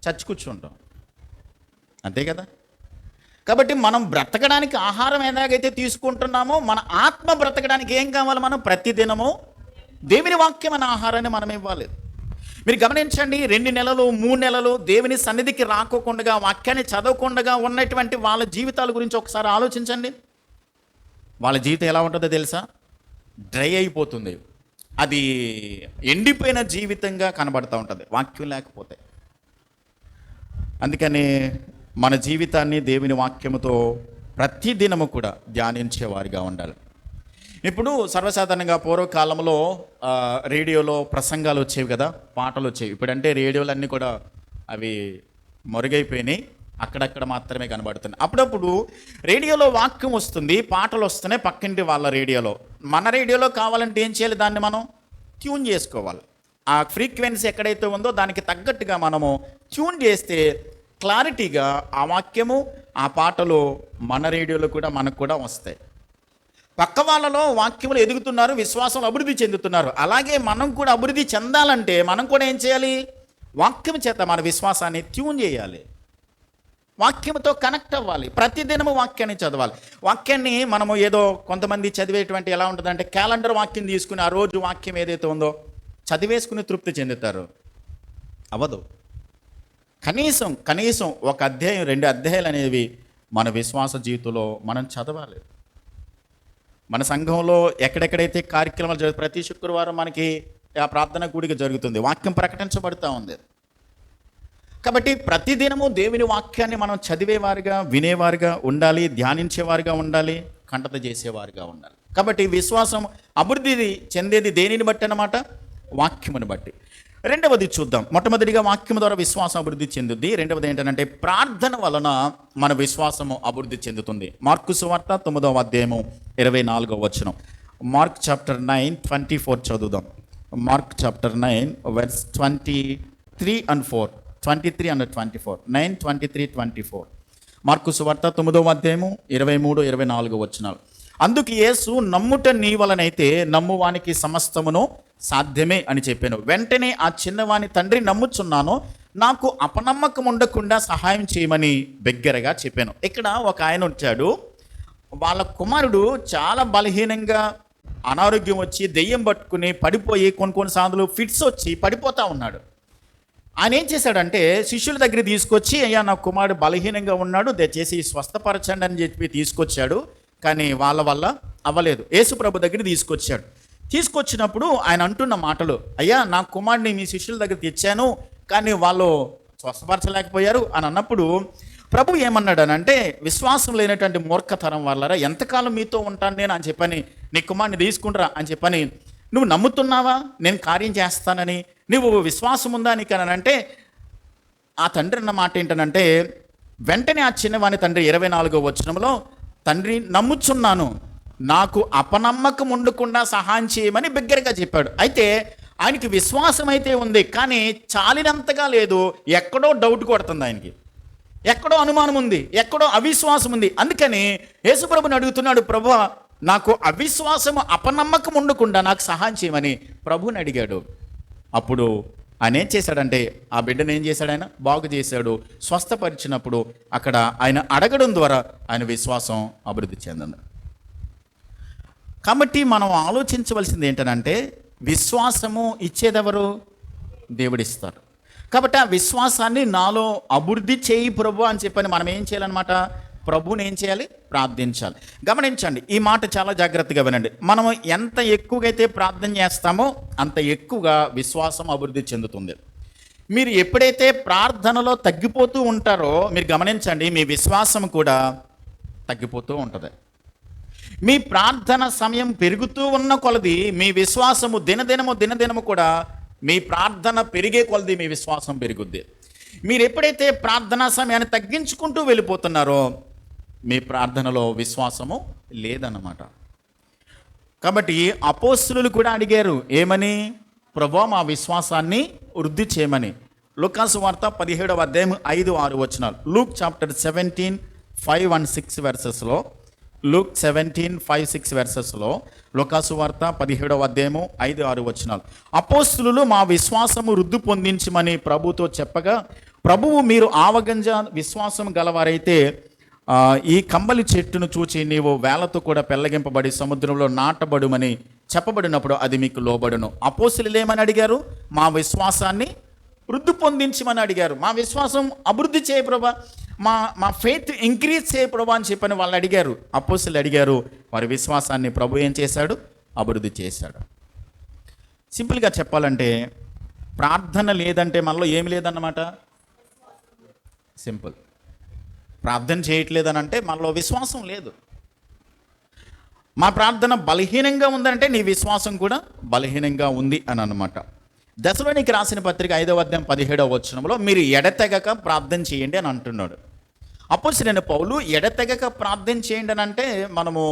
చచ్చి కూర్చుంటాం, అంతే కదా. కాబట్టి మనం బ్రతకడానికి ఆహారం ఎలాగైతే తీసుకుంటున్నామో మన ఆత్మ బ్రతకడానికి ఏం కావాలి? మనం ప్రతిదినము దేవుని వాక్యం అనే ఆహారాన్ని మనం ఇవ్వాలి. మీరు గమనించండి, 2 నెలలు 3 నెలలు దేవుని సన్నిధికి రాకోకుండా, వాక్యాన్ని చదవకుండా ఉన్నటువంటి వాళ్ళ జీవితాల గురించి ఒకసారి ఆలోచించండి. వాళ్ళ జీవితం ఎలా ఉంటుందో తెలుసా? డ్రై అయిపోతుంది. అది ఎండిపోయిన జీవితంగా కనబడుతూ ఉంటుంది వాక్యం లేకపోతే. అందుకని మన జీవితాన్ని దేవుని వాక్యముతో ప్రతిదినము కూడా ధ్యానించేవారిగా ఉండాలి. ఇప్పుడు సర్వసాధారణంగా పూర్వకాలంలో రేడియోలో ప్రసంగాలు వచ్చేవి కదా, పాటలు వచ్చేవి. ఇప్పుడంటే రేడియోలన్నీ కూడా అవి మరుగైపోయినాయి, అక్కడక్కడ మాత్రమే కనబడుతున్నాయి. అప్పుడప్పుడు రేడియోలో వాక్యం వస్తుంది, పాటలు వస్తున్నాయి పక్కింటి వాళ్ళ రేడియోలో. మన రేడియోలో కావాలంటే ఏం చేయాలి? దాన్ని మనం ట్యూన్ చేసుకోవాలి. ఆ ఫ్రీక్వెన్సీ ఎక్కడైతే ఉందో దానికి తగ్గట్టుగా మనము ట్యూన్ చేస్తే క్లారిటీగా ఆ వాక్యము, ఆ పాటలు మన రేడియోలో కూడా మనకు కూడా వస్తాయి. పక్క వాళ్ళలో వాక్యములు ఎదుగుతున్నారు, విశ్వాసంలో అభివృద్ధి చెందుతున్నారు. అలాగే మనం కూడా అభివృద్ధి చెందాలంటే మనం కూడా ఏం చేయాలి? వాక్యం చేత మన విశ్వాసాన్ని ట్యూన్ చేయాలి, వాక్యంతో కనెక్ట్ అవ్వాలి, ప్రతిదినము వాక్యాన్ని చదవాలి. వాక్యాన్ని మనము ఏదో కొంతమంది చదివేటువంటి ఎలా ఉంటుందంటే క్యాలెండర్ వాక్యం తీసుకుని ఆ రోజు వాక్యం ఏదైతే ఉందో చదివేసుకుని తృప్తి చెందుతారు. అవ్వదు. కనీసం 1 అధ్యాయం 2 అధ్యాయాలు అనేవి మన విశ్వాస జీవితంలో మనం చదవాలి. మన సంఘంలో ఎక్కడెక్కడైతే కార్యక్రమాలు జరుగుతాయి, ప్రతి శుక్రవారం మనకి ఆ ప్రార్థన కూడిక జరుగుతుంది, వాక్యం ప్రకటించబడుతూ ఉంది. కాబట్టి ప్రతిదినము దేవుని వాక్యాన్ని మనం చదివేవారుగా, వినేవారుగా ఉండాలి, ధ్యానించేవారుగా ఉండాలి, కంటత చేసేవారుగా ఉండాలి. కాబట్టి విశ్వాసం అభివృద్ధి చెందేది దేనిని బట్టి అన్నమాట? వాక్యముని బట్టి. రెండవది చూద్దాం. మొట్టమొదటిగా వాక్యం ద్వారా విశ్వాసం అభివృద్ధి చెందుద్ది. రెండవది ఏంటంటే ప్రార్థన వలన మన విశ్వాసము అభివృద్ధి చెందుతుంది. మార్కు సువార్త 9వ అధ్యాయము 24వ వచనం. మార్క్ చాప్టర్ 9:24 చదువుదాం. Mark chapter 9 verse 23 and 4. 23 and 24. 9:23-24. Mark సువార్త 9వ అధ్యాయము 23-24 వచనాలు. అందుకు యేసు, నమ్ముట నీ వలనైతే నమ్మువానికి సమస్తమును సాధ్యమే అని చెప్పాను. వెంటనే ఆ చిన్నవాని తండ్రి, నమ్ముచున్నాను, నాకు అపనమ్మకం ఉండకుండా సహాయం చేయమని బిగ్గరగా చెప్పాను. ఇక్కడ ఒక ఆయన వచ్చాడు, వాళ్ళ కుమారుడు చాలా బలహీనంగా, అనారోగ్యం వచ్చి దెయ్యం పట్టుకుని పడిపోయి కొన్నిసార్లు ఫిట్స్ వచ్చి పడిపోతూ ఉన్నాడు. ఆయన ఏం చేశాడంటే శిష్యుల దగ్గర తీసుకొచ్చి, అయ్యా నా కుమారుడు బలహీనంగా ఉన్నాడు, దయచేసి స్వస్థపరచండి అని చెప్పి తీసుకొచ్చాడు. కానీ వాళ్ళ వల్ల అవ్వలేదు. యేసు ప్రభు దగ్గర తీసుకొచ్చినప్పుడు ఆయన అంటున్న మాటలు, అయ్యా నా కుమారుడిని మీ శిష్యుల దగ్గర తెచ్చాను కానీ వాళ్ళు స్వస్థపరచలేకపోయారు అని అన్నప్పుడు ప్రభు ఏమన్నాడనంటే, విశ్వాసం లేనటువంటి మూర్ఖతరం వాళ్ళరా, ఎంతకాలం మీతో ఉంటాను నేను అని చెప్పని, నీ కుమారుని తీసుకుంటారా అని చెప్పని, నువ్వు నమ్ముతున్నావా నేను కార్యం చేస్తానని? నువ్వు విశ్వాసం ఉందా నీకు అని అంటే, ఆ తండ్రి అన్న మాట ఏంటనంటే, వెంటనే ఆ చిన్నవాని తండ్రి 24వ వచనంలో, తండ్రి నమ్ముచున్నాను, నాకు అపనమ్మకం ఉండకుండా సహాయం చేయమని బిగ్గరగా చెప్పాడు. అయితే ఆయనకి విశ్వాసం అయితే ఉంది, కానీ చాలినంతగా లేదు. ఎక్కడో డౌట్ కొడుతుంది ఆయనకి, ఎక్కడో అనుమానం ఉంది, ఎక్కడో అవిశ్వాసం ఉంది. అందుకని యేసుప్రభుని అడుగుతున్నాడు, ప్రభువా నాకు అవిశ్వాసము, అపనమ్మకం ఉండకుండా నాకు సహాయం చేయమని ప్రభుని అడిగాడు. అప్పుడు ఆయన ఏం చేశాడంటే, ఆ బిడ్డను ఏం చేశాడు? ఆయన బాగు చేశాడు, స్వస్థపరిచినప్పుడు అక్కడ ఆయన అడగడం ద్వారా ఆయన విశ్వాసం అభివృద్ధి చెందింది. కాబట్టి మనం ఆలోచించవలసింది ఏంటంటే, విశ్వాసము ఇచ్చేదెవరు? దేవుడిస్తారు. కాబట్టి ఆ విశ్వాసాన్ని నాలో అభివృద్ధి చేయి ప్రభు అని చెప్పని మనం ఏం చేయాలన్నమాట? ప్రభువుని ఏం చేయాలి? ప్రార్థించాలి. గమనించండి, ఈ మాట చాలా జాగ్రత్తగా వినండి. మనం ఎంత ఎక్కువగా అయితే ప్రార్థన చేస్తామో అంత ఎక్కువగా విశ్వాసం అభివృద్ధి చెందుతుంది. మీరు ఎప్పుడైతే ప్రార్థనలో తగ్గిపోతూ ఉంటారో మీరు గమనించండి, మీ విశ్వాసం కూడా తగ్గిపోతూ ఉంటుంది. మీ ప్రార్థన సమయం పెరుగుతూ ఉన్న కొలది మీ విశ్వాసము దినదినము కూడా, మీ ప్రార్థన పెరిగే కొలది మీ విశ్వాసం పెరుగుద్ది. మీరు ఎప్పుడైతే ప్రార్థనా సమయాన్ని తగ్గించుకుంటూ వెళ్ళిపోతున్నారో మీ ప్రార్థనలో విశ్వాసము లేదన్నమాట. కాబట్టి అపోస్తులు కూడా అడిగారు ఏమని? ప్రభువా మా విశ్వాసాన్ని వృద్ధి చేయమని. లూకాసు వార్త 17వ అధ్యాయం 5-6 వచనాలు. లూక్ చాప్టర్ 17, 5 and 6 వెర్సెస్లో, లూక్ 17, 5, 6 వెర్సెస్లో లూకాసు వార్త 17వ అధ్యాయము 5-6 వచనాలు. అపోస్తులు మా విశ్వాసము వృద్ధి పొందించమని ప్రభుతో చెప్పగా, ప్రభువు మీరు ఆవగంజ విశ్వాసం గలవారైతే ఈ కంబలి చెట్టును చూచి నీవు వేలతో కూడా పెళ్ళగింపబడి సముద్రంలో నాటబడుమని చెప్పబడినప్పుడు అది మీకు లోబడును. అపోస్తులు ఏమని అడిగారు? మా విశ్వాసాన్ని వృద్ధి పొందించమని అడిగారు. మా విశ్వాసం అభివృద్ధి చేయ ప్రభా, మా ఫెయిత్ ఇంక్రీజ్ చేయ ప్రభా అని చెప్పని వాళ్ళు అడిగారు. అపోస్తులు అడిగారు. వారి విశ్వాసాన్ని ప్రభు ఏం చేశాడు? అభివృద్ధి చేశాడు. సింపుల్గా చెప్పాలంటే ప్రార్థన లేదంటే మనలో ఏమి లేదన్నమాట. సింపుల్. ప్రార్థన చేయట్లేదని అంటే మనలో విశ్వాసం లేదు. మా ప్రార్థన బలహీనంగా ఉందంటే నీ విశ్వాసం కూడా బలహీనంగా ఉంది అని అన్నమాట. దశలోనికి రాసిన పత్రిక 5వ అధ్యాయం 17వ వచనంలో మీరు ఎడతెగక ప్రార్థన చేయండి అని అంటున్నాడు. అపోస్తలుడైన పౌలు ఎడతెగక ప్రార్థన చేయండి అని అంటే మనము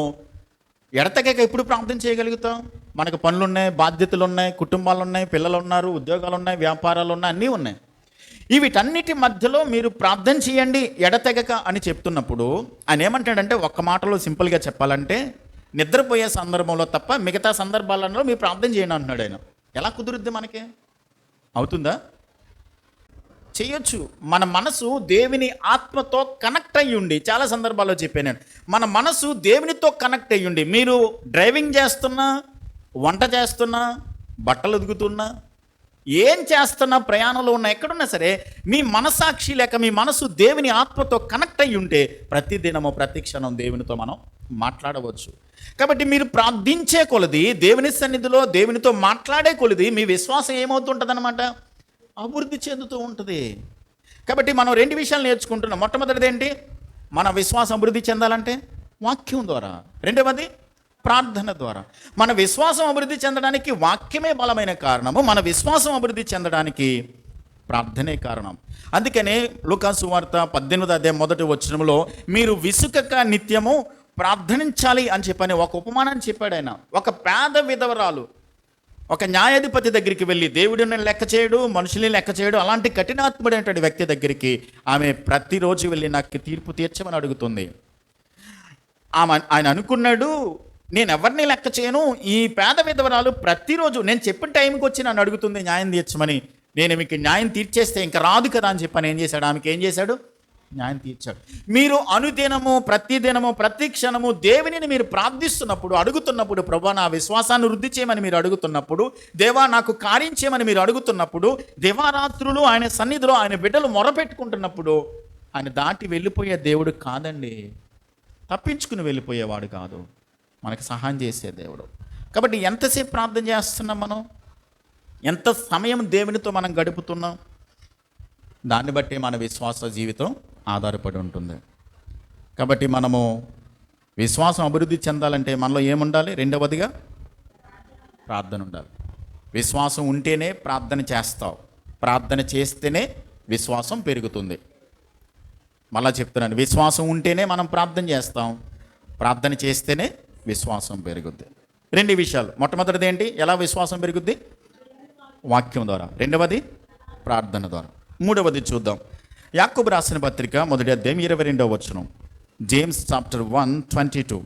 ఎడతెగక ఎప్పుడు ప్రార్థన చేయగలుగుతాం? మనకు పనులు ఉన్నాయి, బాధ్యతలు ఉన్నాయి, కుటుంబాలు ఉన్నాయి, పిల్లలు ఉన్నారు, ఉద్యోగాలు ఉన్నాయి, వ్యాపారాలు ఉన్నాయి, అన్నీ ఉన్నాయి. వీటన్నిటి మధ్యలో మీరు ప్రార్థన చేయండి ఎడతెగక అని చెప్తున్నప్పుడు ఆయన ఏమంటాడంటే, ఒక్క మాటలో సింపుల్గా చెప్పాలంటే నిద్రపోయే సందర్భంలో తప్ప మిగతా సందర్భాలలో మీరు ప్రార్థన చేయండి అంటున్నాడు ఆయన. ఎలా కుదురుద్ది? మనకి అవుతుందా? చేయొచ్చు. మన మనసు దేవుని ఆత్మతో కనెక్ట్ అయ్యి ఉండి, చాలా సందర్భాల్లో చెప్పాను నేను, మన మనసు దేవునితో కనెక్ట్ అయ్యి ఉండి మీరు డ్రైవింగ్ చేస్తున్నా, వంట చేస్తున్నా, బట్టలు ఉతుకుతున్నా, ఏం చేస్తున్నా, ప్రయాణంలో ఉన్నా, ఎక్కడున్నా సరే మీ మనసాక్షి లేక మీ మనసు దేవుని ఆత్మతో కనెక్ట్ అయ్యి ఉంటే ప్రతి దినము ప్రతి క్షణం దేవునితో మనం మాట్లాడవచ్చు. కాబట్టి మీరు ప్రార్థించే కొలది, దేవుని సన్నిధిలో దేవునితో మాట్లాడే కొలది మీ విశ్వాసం ఏమవుతుంటుంది అన్నమాట? అభివృద్ధి చెందుతూ ఉంటుంది. కాబట్టి మనం 2 విషయాలు నేర్చుకుంటున్నాం. మొట్టమొదటిది ఏంటి? మన విశ్వాసం అభివృద్ధి చెందాలంటే వాక్యం ద్వారా. రెండవది ప్రార్థన ద్వారా. మన విశ్వాసం అభివృద్ధి చెందడానికి వాక్యమే బలమైన కారణము. మన విశ్వాసం అభివృద్ధి చెందడానికి ప్రార్థనే కారణం. అందుకనే లూకాసు వార్త 18వ అధ్యాయం 1వ వచనంలో మీరు విసుకక నిత్యము ప్రార్థనించాలి అని చెప్పని ఒక ఉపమానాన్ని చెప్పాడు ఆయన. ఒక పేద విధవరాలు ఒక న్యాయాధిపతి దగ్గరికి వెళ్ళి, దేవుడిని లెక్క చేయడు, మనుషుల్ని లెక్క చేయడు, అలాంటి కఠినాత్ముడైనటువంటి వ్యక్తి దగ్గరికి ఆమె ప్రతిరోజు వెళ్ళి నాకు తీర్పు తీర్చమని అడుగుతుంది. ఆయన అనుకున్నాడు, నేను ఎవరిని లెక్క చేయను, ఈ పేద విధవరాలు ప్రతిరోజు నేను చెప్పిన టైంకి వచ్చి నన్ను అడుగుతుంది న్యాయం తీర్చమని, నేను మీకు న్యాయం తీర్చేస్తే ఇంకా రాదు కదా అని చెప్పని ఏం చేశాడు? ఆమెకి ఏం చేశాడు? న్యాయం తీర్చాడు. మీరు అనుదినము ప్రతిదినము ప్రతి క్షణము దేవునిని మీరు ప్రార్థిస్తున్నప్పుడు, అడుగుతున్నప్పుడు, ప్రభువా నా విశ్వాసాన్ని వృద్ధి చేయమని మీరు అడుగుతున్నప్పుడు, దేవా నాకు కార్యం చేయమని మీరు అడుగుతున్నప్పుడు, దివారాత్రులు ఆయన సన్నిధిలో ఆయన బిడ్డలు మొరపెట్టుకుంటున్నప్పుడు ఆయన దాటి వెళ్ళిపోయే దేవుడు కాదండి, తప్పించుకుని వెళ్ళిపోయేవాడు కాదు, మనకు సహాయం చేసే దేవుడు. కాబట్టి ఎంతసేపు ప్రార్థన చేస్తున్నాం మనం? ఎంత సమయం దేవునితో మనం గడుపుతున్నాం? దాన్ని బట్టి మన విశ్వాస జీవితం ఆధారపడి ఉంటుంది. కాబట్టి మనము విశ్వాసం అభివృద్ధి చెందాలంటే మనలో ఏముండాలి? రెండవదిగా ప్రార్థన ఉండాలి. విశ్వాసం ఉంటేనే ప్రార్థన చేస్తావు, ప్రార్థన చేస్తేనే విశ్వాసం పెరుగుతుంది. మళ్ళా చెప్తున్నాను, విశ్వాసం ఉంటేనే మనం ప్రార్థన చేస్తాం, ప్రార్థన చేస్తేనే విశ్వాసం పెరుగుద్ది. 2 విషయాలు. మొట్టమొదటిది ఏంటి? ఎలా విశ్వాసం పెరుగుద్ది? వాక్యం ద్వారా. రెండవది ప్రార్థన ద్వారా. మూడవది చూద్దాం. యాకోబు రాసిన పత్రిక 1వ అధ్యాయం 22వ వచనం. James chapter 1:22.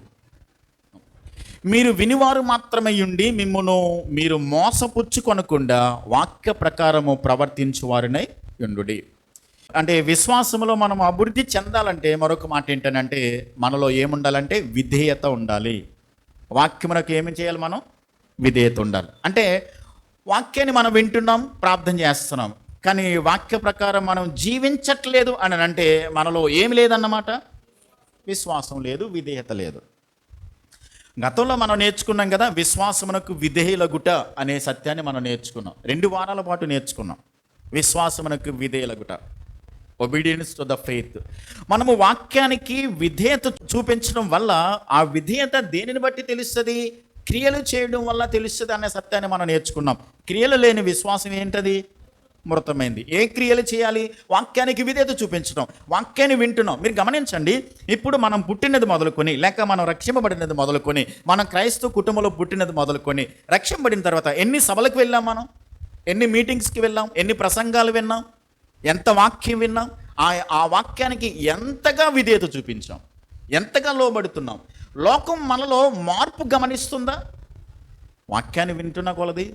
మీరు వినివారు మాత్రమే ఉండి మిమ్మును మీరు మోసపుచ్చుకొనకుండా వాక్య ప్రకారము ప్రవర్తించువారినై ఉండుడి. అంటే విశ్వాసంలో మనం అభివృద్ధి చెందాలంటే మరొక మాట ఏంటంటే మనలో ఏముండాలంటే విధేయత ఉండాలి. వాక్యమునకు ఏమి చేయాలి? మనం విధేయత ఉండాలి. అంటే వాక్యాన్ని మనం వింటున్నాం, ప్రార్థన చేస్తున్నాం, కానీ వాక్య ప్రకారం మనం జీవించట్లేదు అని అంటే మనలో ఏమి లేదన్నమాట? విశ్వాసం లేదు, విధేయత లేదు. గతంలో మనం నేర్చుకున్నాం కదా, విశ్వాసమునకు విధేయులగుట అనే సత్యాన్ని మనం నేర్చుకున్నాం. 2 వారాల పాటు నేర్చుకున్నాం. విశ్వాసమునకు విధేయులగుట, ఒబీడియన్స్ టు ద ఫెయిత్. మనము వాక్యానికి విధేయత చూపించడం వల్ల ఆ విధేయత దేనిని బట్టి తెలుస్తుంది? క్రియలు చేయడం వల్ల తెలుస్తుంది అనే సత్యాన్ని మనం నేర్చుకున్నాం. క్రియలు లేని విశ్వాసం ఏంటది? మృతమైంది. ఏ క్రియలు చేయాలి? వాక్యానికి విధేయత చూపించడం, వాక్యాన్ని వింటున్నాం. మీరు గమనించండి, ఇప్పుడు మనం పుట్టినది మొదలుకొని, లేక మనం రక్షింపబడినది మొదలుకొని, మనం క్రైస్తవ కుటుంబంలో పుట్టినది మొదలుకొని, రక్షింపబడిన తర్వాత ఎన్ని సభలకు వెళ్ళాం, మనం ఎన్ని మీటింగ్స్కి వెళ్ళాం, ఎన్ని ప్రసంగాలు విన్నాం, ఎంత వాక్యం విన్నాం, ఆ వాక్యానికి ఎంతగా విధేయత చూపించాం, ఎంతగా లోబడుతున్నాం. లోకం మనలో మార్పు గమనిస్తుందా? వాక్యాన్ని వింటున్న కొలది,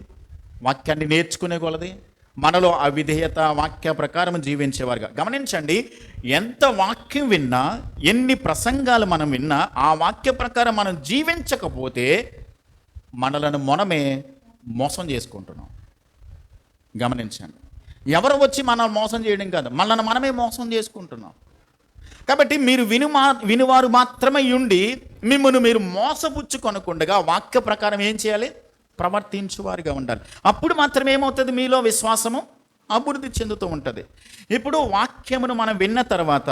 వాక్యాన్ని నేర్చుకునే కొలది మనలో అవిధేయత, వాక్య ప్రకారం జీవించేవారుగా. గమనించండి, ఎంత వాక్యం విన్నా, ఎన్ని ప్రసంగాలు మనం విన్నా, ఆ వాక్య ప్రకారం మనం జీవించకపోతే మనలను మనమే మోసం చేసుకుంటున్నాం. గమనించండి, ఎవరు వచ్చి మనల్ని మోసం చేయడం కాదు, మనల్ని మనమే మోసం చేసుకుంటున్నాం. కాబట్టి మీరు వినువారు మాత్రమే ఉండి మిమ్మల్ని మీరు మోసపుచ్చుకొనకుండా వాక్య ప్రకారం ఏం చేయాలి? ప్రవర్తించువారిగా ఉండాలి. అప్పుడు మాత్రమే ఏమవుతుంది? మీలో విశ్వాసము అభివృద్ధి చెందుతూ ఉంటుంది. ఇప్పుడు వాక్యమును మనం విన్న తర్వాత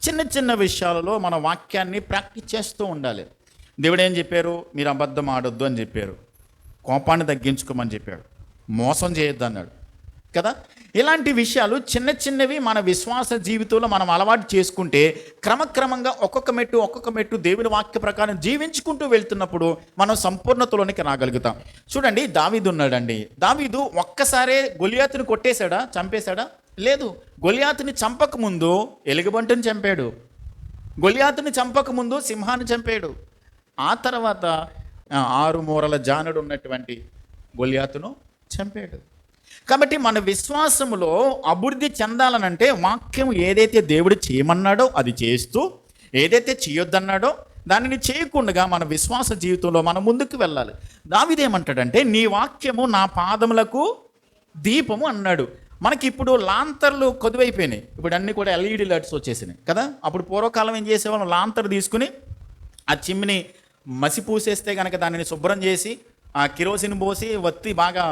చిన్న చిన్న విషయాలలో మన వాక్యాన్ని ప్రాక్టీస్ చేస్తూ ఉండాలి. దేవుడు ఏం చెప్పారు? మీరు అబద్ధం ఆడొద్దు అని చెప్పారు, కోపాన్ని తగ్గించుకోమని చెప్పాడు, మోసం చేయొద్దు అన్నాడు కదా. ఇలాంటి విషయాలు చిన్న చిన్నవి మన విశ్వాస జీవితంలో మనం అలవాటు చేసుకుంటే క్రమక్రమంగా ఒక్కొక్క మెట్టు దేవుని వాక్య ప్రకారం జీవించుకుంటూ వెళ్తున్నప్పుడు మనం సంపూర్ణతలోనికి రాగలుగుతాం. చూడండి, దావీదు ఉన్నాడండి. దావీదు ఒక్కసారే గొలియాతుని కొట్టేశాడా, చంపేశాడా? లేదు. గొలియాతుని చంపకముందు ఎలుగుబంటిని చంపాడు, గొలియాతుని చంపకముందు సింహాన్ని చంపాడు, ఆ తర్వాత 6 మూరల జానుడు ఉన్నటువంటి గొలియాతును చంపాడు. కాబట్టి మన విశ్వాసములో అభివృద్ధి చెందాలనంటే వాక్యం ఏదైతే దేవుడు చేయమన్నాడో అది చేస్తూ, ఏదైతే చేయొద్దన్నాడో దానిని చేయకుండా మన విశ్వాస జీవితంలో మనం ముందుకు వెళ్ళాలి. దావీదేమంటాడంటే, నీ వాక్యము నా పాదములకు దీపము అన్నాడు. మనకి ఇప్పుడు లాంతర్లు కొద్దువైపోయినాయి, ఇప్పుడు అన్నీ కూడా ఎల్ఈడి లైట్స్ వచ్చేసినాయి కదా. అప్పుడు పూర్వకాలం ఏం చేసేవాళ్ళం? లాంతర్ తీసుకుని ఆ చిమ్మిని మసి పూసేస్తే కనుక దానిని శుభ్రం చేసి ఆ కిరోసిన్ పోసి వత్తి బాగా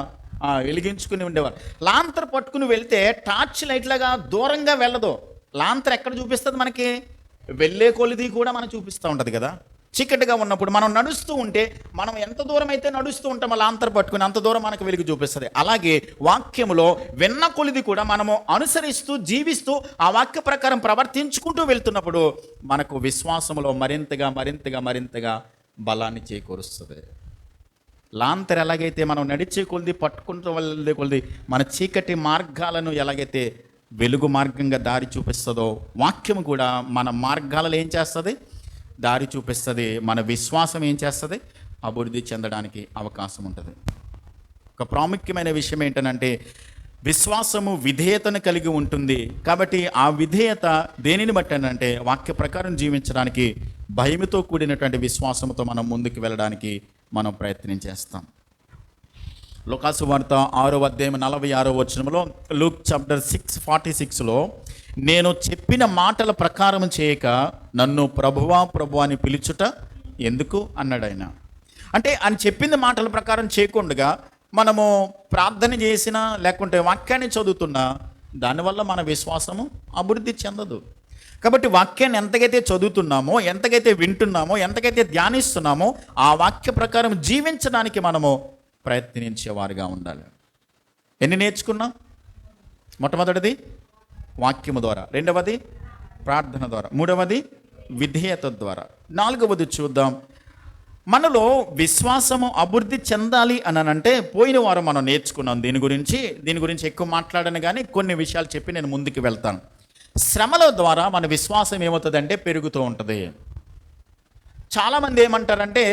వెలిగించుకుని ఉండేవారు. లాంతర్ పట్టుకుని వెళ్తే టార్చ్ లైట్లాగా దూరంగా వెళ్ళదు. లాంతర్ ఎక్కడ చూపిస్తుంది? మనకి వెళ్ళే కొలిది కూడా మనం చూపిస్తూ ఉంటుంది కదా. చీకటిగా ఉన్నప్పుడు మనం నడుస్తూ ఉంటే, మనం ఎంత దూరం అయితే నడుస్తూ ఉంటామో లాంతర్ పట్టుకుని అంత దూరం మనకు వెలుగు చూపిస్తుంది. అలాగే వాక్యములో విన్న కొలిది కూడా మనము అనుసరిస్తూ జీవిస్తూ ఆ వాక్య ప్రకారం ప్రవర్తించుకుంటూ వెళ్తున్నప్పుడు మనకు విశ్వాసములో మరింతగా బలాన్ని చేకూరుస్తుంది. లాంతర్ ఎలాగైతే మనం నడిచే కొలిది, పట్టుకుంటూ వెళ్ళే కొలిది మన చీకటి మార్గాలను ఎలాగైతే వెలుగు మార్గంగా దారి చూపిస్తుందో, వాక్యము కూడా మన మార్గాలలో ఏం చేస్తుంది? దారి చూపిస్తుంది. మన విశ్వాసం ఏం చేస్తుంది? అభివృద్ధి చెందడానికి అవకాశం ఉంటుంది. ఒక ప్రాముఖ్యమైన విషయం ఏంటంటే, విశ్వాసము విధేయతను కలిగి ఉంటుంది. కాబట్టి ఆ విధేయత దేనిని బట్టి అంటే వాక్య ప్రకారం జీవించడానికి భయముతో కూడినటువంటి విశ్వాసముతో మనం ముందుకు వెళ్ళడానికి మనం ప్రయత్నం చేస్తాం. లూకాసు వార్త 6వ అధ్యాయం 46వ వచనంలో, లూక్ చాప్టర్ 6:46లో, నేను చెప్పిన మాటల ప్రకారం చేయక నన్ను ప్రభువా అని పిలుచుట ఎందుకు అన్నాడు ఆయన. అంటే ఆయన చెప్పిన మాటల ప్రకారం చేయకుండా మనము ప్రార్థన చేసినా లేకుంటే వాక్యాన్ని చదువుతున్నా దానివల్ల మన విశ్వాసము అభివృద్ధి చెందదు. కాబట్టి వాక్యాన్ని ఎంతకైతే చదువుతున్నామో, ఎంతకైతే వింటున్నామో, ఎంతకైతే ధ్యానిస్తున్నామో ఆ వాక్య ప్రకారం జీవించడానికి మనము ప్రయత్నించేవారుగా ఉండాలి. ఎన్ని నేర్చుకున్నాం? మొట్టమొదటిది వాక్యము ద్వారా, రెండవది ప్రార్థన ద్వారా, మూడవది విధేయత ద్వారా, నాలుగవది చూద్దాం. మనలో విశ్వాసము అభివృద్ధి చెందాలి అని అంటే పోయిన వారం మనం నేర్చుకున్నాం దీని గురించి ఎక్కువ మాట్లాడను, కానీ కొన్ని విషయాలు చెప్పి నేను ముందుకు వెళ్తాను. శ్రమల ద్వారా మన విశ్వాసం ఏమవుతుందంటే పెరుగుతూ ఉంటుంది. చాలామంది ఏమంటారంటే,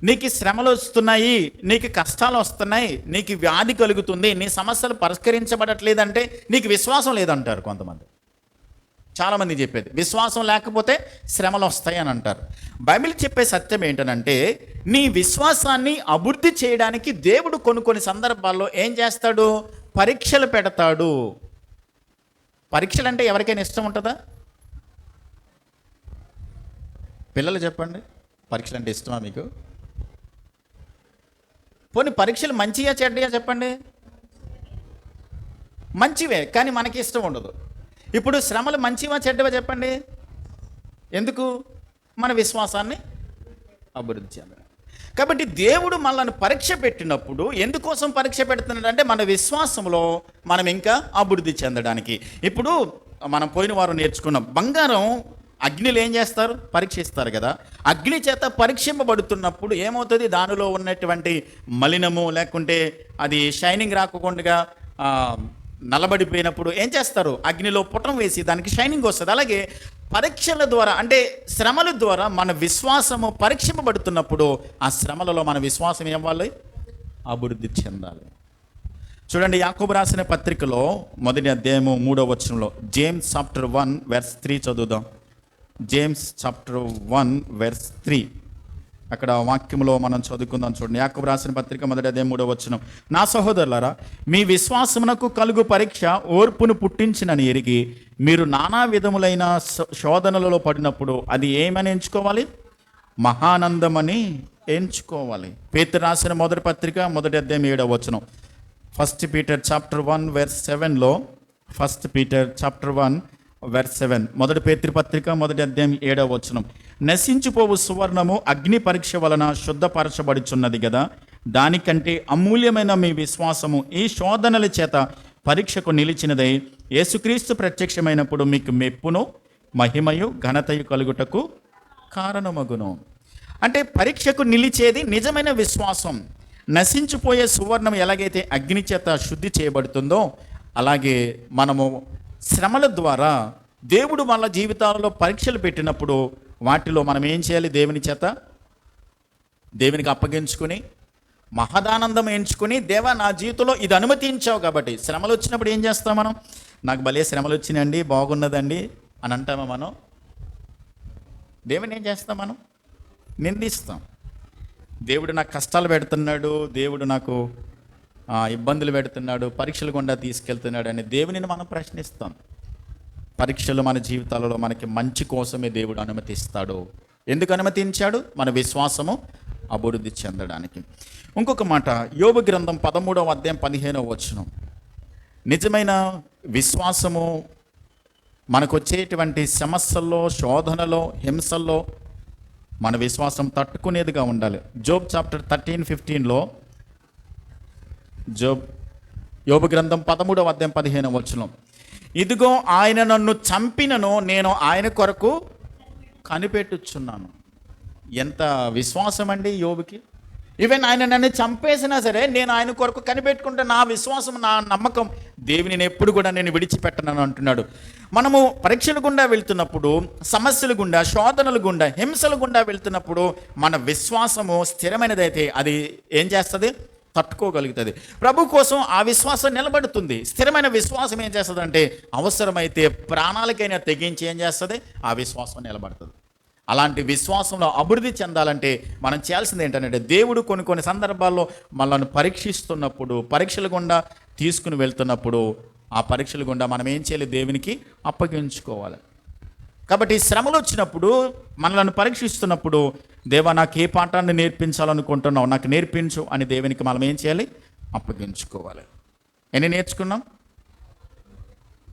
నీకు శ్రమలు వస్తున్నాయి, నీకు కష్టాలు వస్తున్నాయి, నీకు వ్యాధి కలుగుతుంది, నీ సమస్యలు పరిష్కరించబడట్లేదంటే నీకు విశ్వాసం లేదంటారు కొంతమంది. చాలామంది చెప్పేది విశ్వాసం లేకపోతే శ్రమలు వస్తాయి అని అంటారు. బైబిల్ చెప్పే సత్యం ఏంటనంటే, నీ విశ్వాసాన్ని అభివృద్ధి చేయడానికి దేవుడు కొన్ని సందర్భాల్లో ఏం చేస్తాడు? పరీక్షలు పెడతాడు. పరీక్షలు అంటే ఎవరికైనా ఇష్టం ఉంటుందా? పిల్లలు చెప్పండి, పరీక్షలు అంటే ఇష్టమా మీకు? పోనీ పరీక్షలు మంచిగా చెడ్డగా చెప్పండి. మంచివే, కానీ మనకి ఇష్టం ఉండదు. ఇప్పుడు శ్రమలు మంచివా చెడ్డవా చెప్పండి. ఎందుకు? మన విశ్వాసాన్ని అభివృద్ధి చేయాలి. కాబట్టి దేవుడు మనల్ని పరీక్ష పెట్టినప్పుడు ఎందుకోసం పరీక్ష పెడుతున్నాడు అంటే మన విశ్వాసంలో మనం ఇంకా అభివృద్ధి చెందడానికి. ఇప్పుడు మనం పోయిన వారం నేర్చుకున్నాం, బంగారం అగ్నిలో ఏం చేస్తారు, పరీక్షిస్తారు కదా. అగ్ని చేత పరీక్షింపబడుతున్నప్పుడు ఏమవుతుంది, దానిలో ఉన్నటువంటి మలినము లేకుంటే అది షైనింగ్ రాకుండా నల్లబడిపోయినప్పుడు ఏం చేస్తారు, అగ్నిలో పుటం వేసి దానికి షైనింగ్ వస్తుంది. అలాగే పరీక్షల ద్వారా అంటే శ్రమల ద్వారా మన విశ్వాసము పరీక్షింపబడుతున్నప్పుడు ఆ శ్రమలలో మన విశ్వాసం ఏమవ్వాలి, అభివృద్ధి చెందాలి. చూడండి, యాకోబు రాసిన పత్రికలో 1వ అధ్యాయము 3వ వచనంలో జేమ్స్ చాప్టర్ 1 verse 3 చదువుదాం. జేమ్స్ చాప్టర్ 1 verse 3 అక్కడ వాక్యంలో మనం చదువుకుందాం. చూడండి, యాకోబు రాసిన పత్రిక 1వ అధ్యాయం 3వ వచనం. నా సహోదరులారా, మీ విశ్వాసమునకు కలుగు పరీక్ష ఓర్పును పుట్టించినని ఎరిగి మీరు నానా విధములైన శోధనలలో పడినప్పుడు అది ఏమని ఎంచుకోవాలి, మహానందమని ఎంచుకోవాలి. పేతురు రాసిన మొదటి పత్రిక 1వ అధ్యాయం 7వ వచనం. 1 Peter chapter 1 verse 7లో 1 Peter chapter 1 verse 7 మొదటి పేతురు పత్రిక 1వ అధ్యాయం 7వ వచనం. నశించిపోవు సువర్ణము అగ్ని పరీక్ష వలన శుద్ధపరచబడుచున్నది కదా, దానికంటే అమూల్యమైన మీ విశ్వాసము ఈ శోధనల చేత పరీక్షకు నిలిచినదై యేసుక్రీస్తు ప్రత్యక్షమైనప్పుడు మీకు మెప్పును మహిమయు ఘనతయు కలుగుటకు కారణమగును. అంటే పరీక్షకు నిలిచేది నిజమైన విశ్వాసం. నశించిపోయే సువర్ణం ఎలాగైతే అగ్ని చేత శుద్ధి చేయబడుతుందో అలాగే మనము శ్రమల ద్వారా దేవుడు మన జీవితాలలో పరీక్షలు పెట్టినప్పుడు వాటిలో మనం ఏం చేయాలి, దేవునికి అప్పగించుకుని మహదానందం ఎంచుకుని, దేవా నా జీవితంలో ఇది అనుమతించావు కాబట్టి. శ్రమలు వచ్చినప్పుడు ఏం చేస్తాం మనం, నాకు భలే శ్రమలు వచ్చినాయండి, బాగున్నదండి అని అంటామా మనం? దేవుని ఏం చేస్తాం మనం, నిందిస్తాం. దేవుడు నాకు కష్టాలు పెడుతున్నాడు, దేవుడు నాకు ఇబ్బందులు పెడుతున్నాడు, పరీక్షలు గుండా తీసుకెళ్తున్నాడు అని దేవునిని మనం ప్రశ్నిస్తాం. పరీక్షలు మన జీవితాలలో మనకి మంచి కోసమే దేవుడు అనుమతిస్తాడు. ఎందుకు అనుమతించాడు, మన విశ్వాసము అభివృద్ధి చెందడానికి. ఇంకొక మాట, యోబు గ్రంథం 13వ అధ్యాయం 15వ వచనం. నిజమైన విశ్వాసము మనకు వచ్చేటువంటి సమస్యల్లో, శోధనలో, హింసల్లో మన విశ్వాసం తట్టుకునేదిగా ఉండాలి. జోబ్ చాప్టర్ 13:15లో యోబు గ్రంథం 13వ అధ్యాయం 15వ వచనం. ఇదిగో ఆయన నన్ను చంపినను నేను ఆయన కొరకు కనిపెట్టుచున్నాను. ఎంత విశ్వాసం అండి యోబుకి. ఈవెన్ ఆయన నన్ను చంపేసినా సరే నేను ఆయన కొరకు కనిపెట్టుకుంటే నా విశ్వాసం, నా నమ్మకం, దేవుని ఎప్పుడు కూడా నేను విడిచిపెట్టనని అంటున్నాడు. మనము పరీక్షల గుండా వెళ్తున్నప్పుడు, సమస్యల గుండా, శోధనల గుండా, హింసల గుండా వెళ్తున్నప్పుడు మన విశ్వాసము స్థిరమైనదైతే అది ఏం చేస్తుంది, తట్టుకోగలుగుతుంది. ప్రభు కోసం ఆ విశ్వాసం నిలబడుతుంది. స్థిరమైన విశ్వాసం ఏం చేస్తుంది అంటే అవసరమైతే ప్రాణాలకైనా తెగించి ఏం చేస్తుంది, ఆ విశ్వాసం నిలబడుతుంది. అలాంటి విశ్వాసంలో అభివృద్ధి చెందాలంటే మనం చేయాల్సింది ఏంటంటే దేవుడు కొన్ని సందర్భాల్లో మనల్ని పరీక్షిస్తున్నప్పుడు, పరీక్షల గుండా తీసుకుని వెళ్తున్నప్పుడు ఆ పరీక్షల గుండా మనం ఏం చేయాలి, దేవునికి అప్పగించుకోవాలి. కాబట్టి శ్రమలు వచ్చినప్పుడు, మనల్ని పరీక్షిస్తున్నప్పుడు, దేవా నాకు ఏ పాఠాన్ని నేర్పించాలనుకుంటున్నావు, నాకు నేర్పించు అని దేవునికి మనం ఏం చేయాలి, అప్పగించుకోవాలి. ఎన్ని నేర్చుకున్నాం?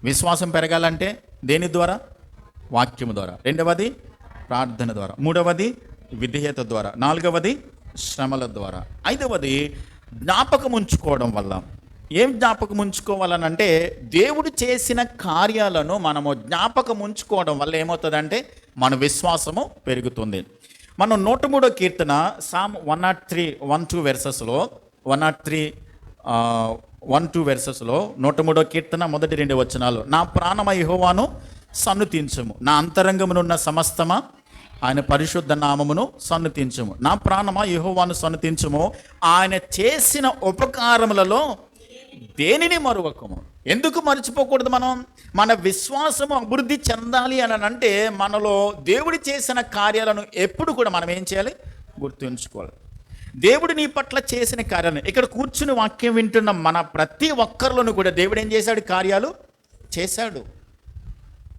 విశ్వాసం పెరగాలంటే దేని ద్వారా, వాక్యము ద్వారా. రెండవది ప్రార్థన ద్వారా. మూడవది విధేయత ద్వారా. నాలుగవది శ్రమల ద్వారా. ఐదవది జ్ఞాపకం ఉంచుకోవడం వల్ల. ఏం జ్ఞాపకం ఉంచుకోవాలనంటే దేవుడు చేసిన కార్యాలను మనము జ్ఞాపకం ఉంచుకోవడం వల్ల ఏమవుతుందంటే మన విశ్వాసము పెరుగుతుంది. మనం 103వ కీర్తన సామ్ 103:1-2 వెర్సెస్లో 103:1-2 వెర్సెస్లో 103వ కీర్తన మొదటి 2 వచనాలు. నా ప్రాణమ యెహోవాను సన్నుతించుము, నా అంతరంగమునున్న సమస్తమా ఆయన పరిశుద్ధ నామమును సన్నుతించుము. నా ప్రాణమా యెహోవాను సన్నుతించుము, ఆయన చేసిన ఉపకారములలో దేనిని మరువకము. ఎందుకు మర్చిపోకూడదు మనం? మన విశ్వాసము అభివృద్ధి చెందాలి అని అంటే మనలో దేవుడు చేసిన కార్యాలను ఎప్పుడు కూడా మనం ఏం చేయాలి, గుర్తుంచుకోవాలి. దేవుడు నీ పట్ల చేసిన కార్యాలను, ఇక్కడ కూర్చుని వాక్యం వింటున్న మన ప్రతి ఒక్కరిలోనూ కూడా దేవుడు ఏం చేశాడు, కార్యాలు చేశాడు.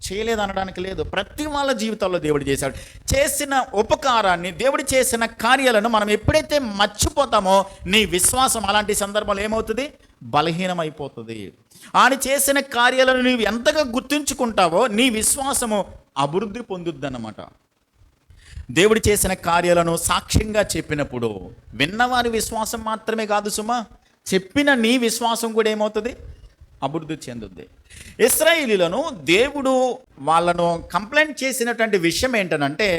చేయలేదు అనడానికి లేదు. ప్రతి వాళ్ళ జీవితాల్లో దేవుడు చేశాడు. చేసిన ఉపకారాన్ని, దేవుడు చేసిన కార్యాలను మనం ఎప్పుడైతే మర్చిపోతామో నీ విశ్వాసం అలాంటి సందర్భంలో ఏమవుతుంది, బలహీనమైపోతుంది. ఆయన చేసిన కార్యాలను నీవు ఎంతగా గుర్తుంచుకుంటావో నీ విశ్వాసము అభివృద్ధి పొందుద్ది అన్నమాట. దేవుడు చేసిన కార్యాలను సాక్ష్యంగా చెప్పినప్పుడు విన్నవారి విశ్వాసం మాత్రమే కాదు సుమా, చెప్పిన నీ విశ్వాసం కూడా ఏమవుతుంది? అభివృద్ధి చెందుద్ది. ఇశ్రాయేలీలను దేవుడు వాళ్ళను కంప్లైంట్ చేసినటువంటి విషయం ఏంటనంటే,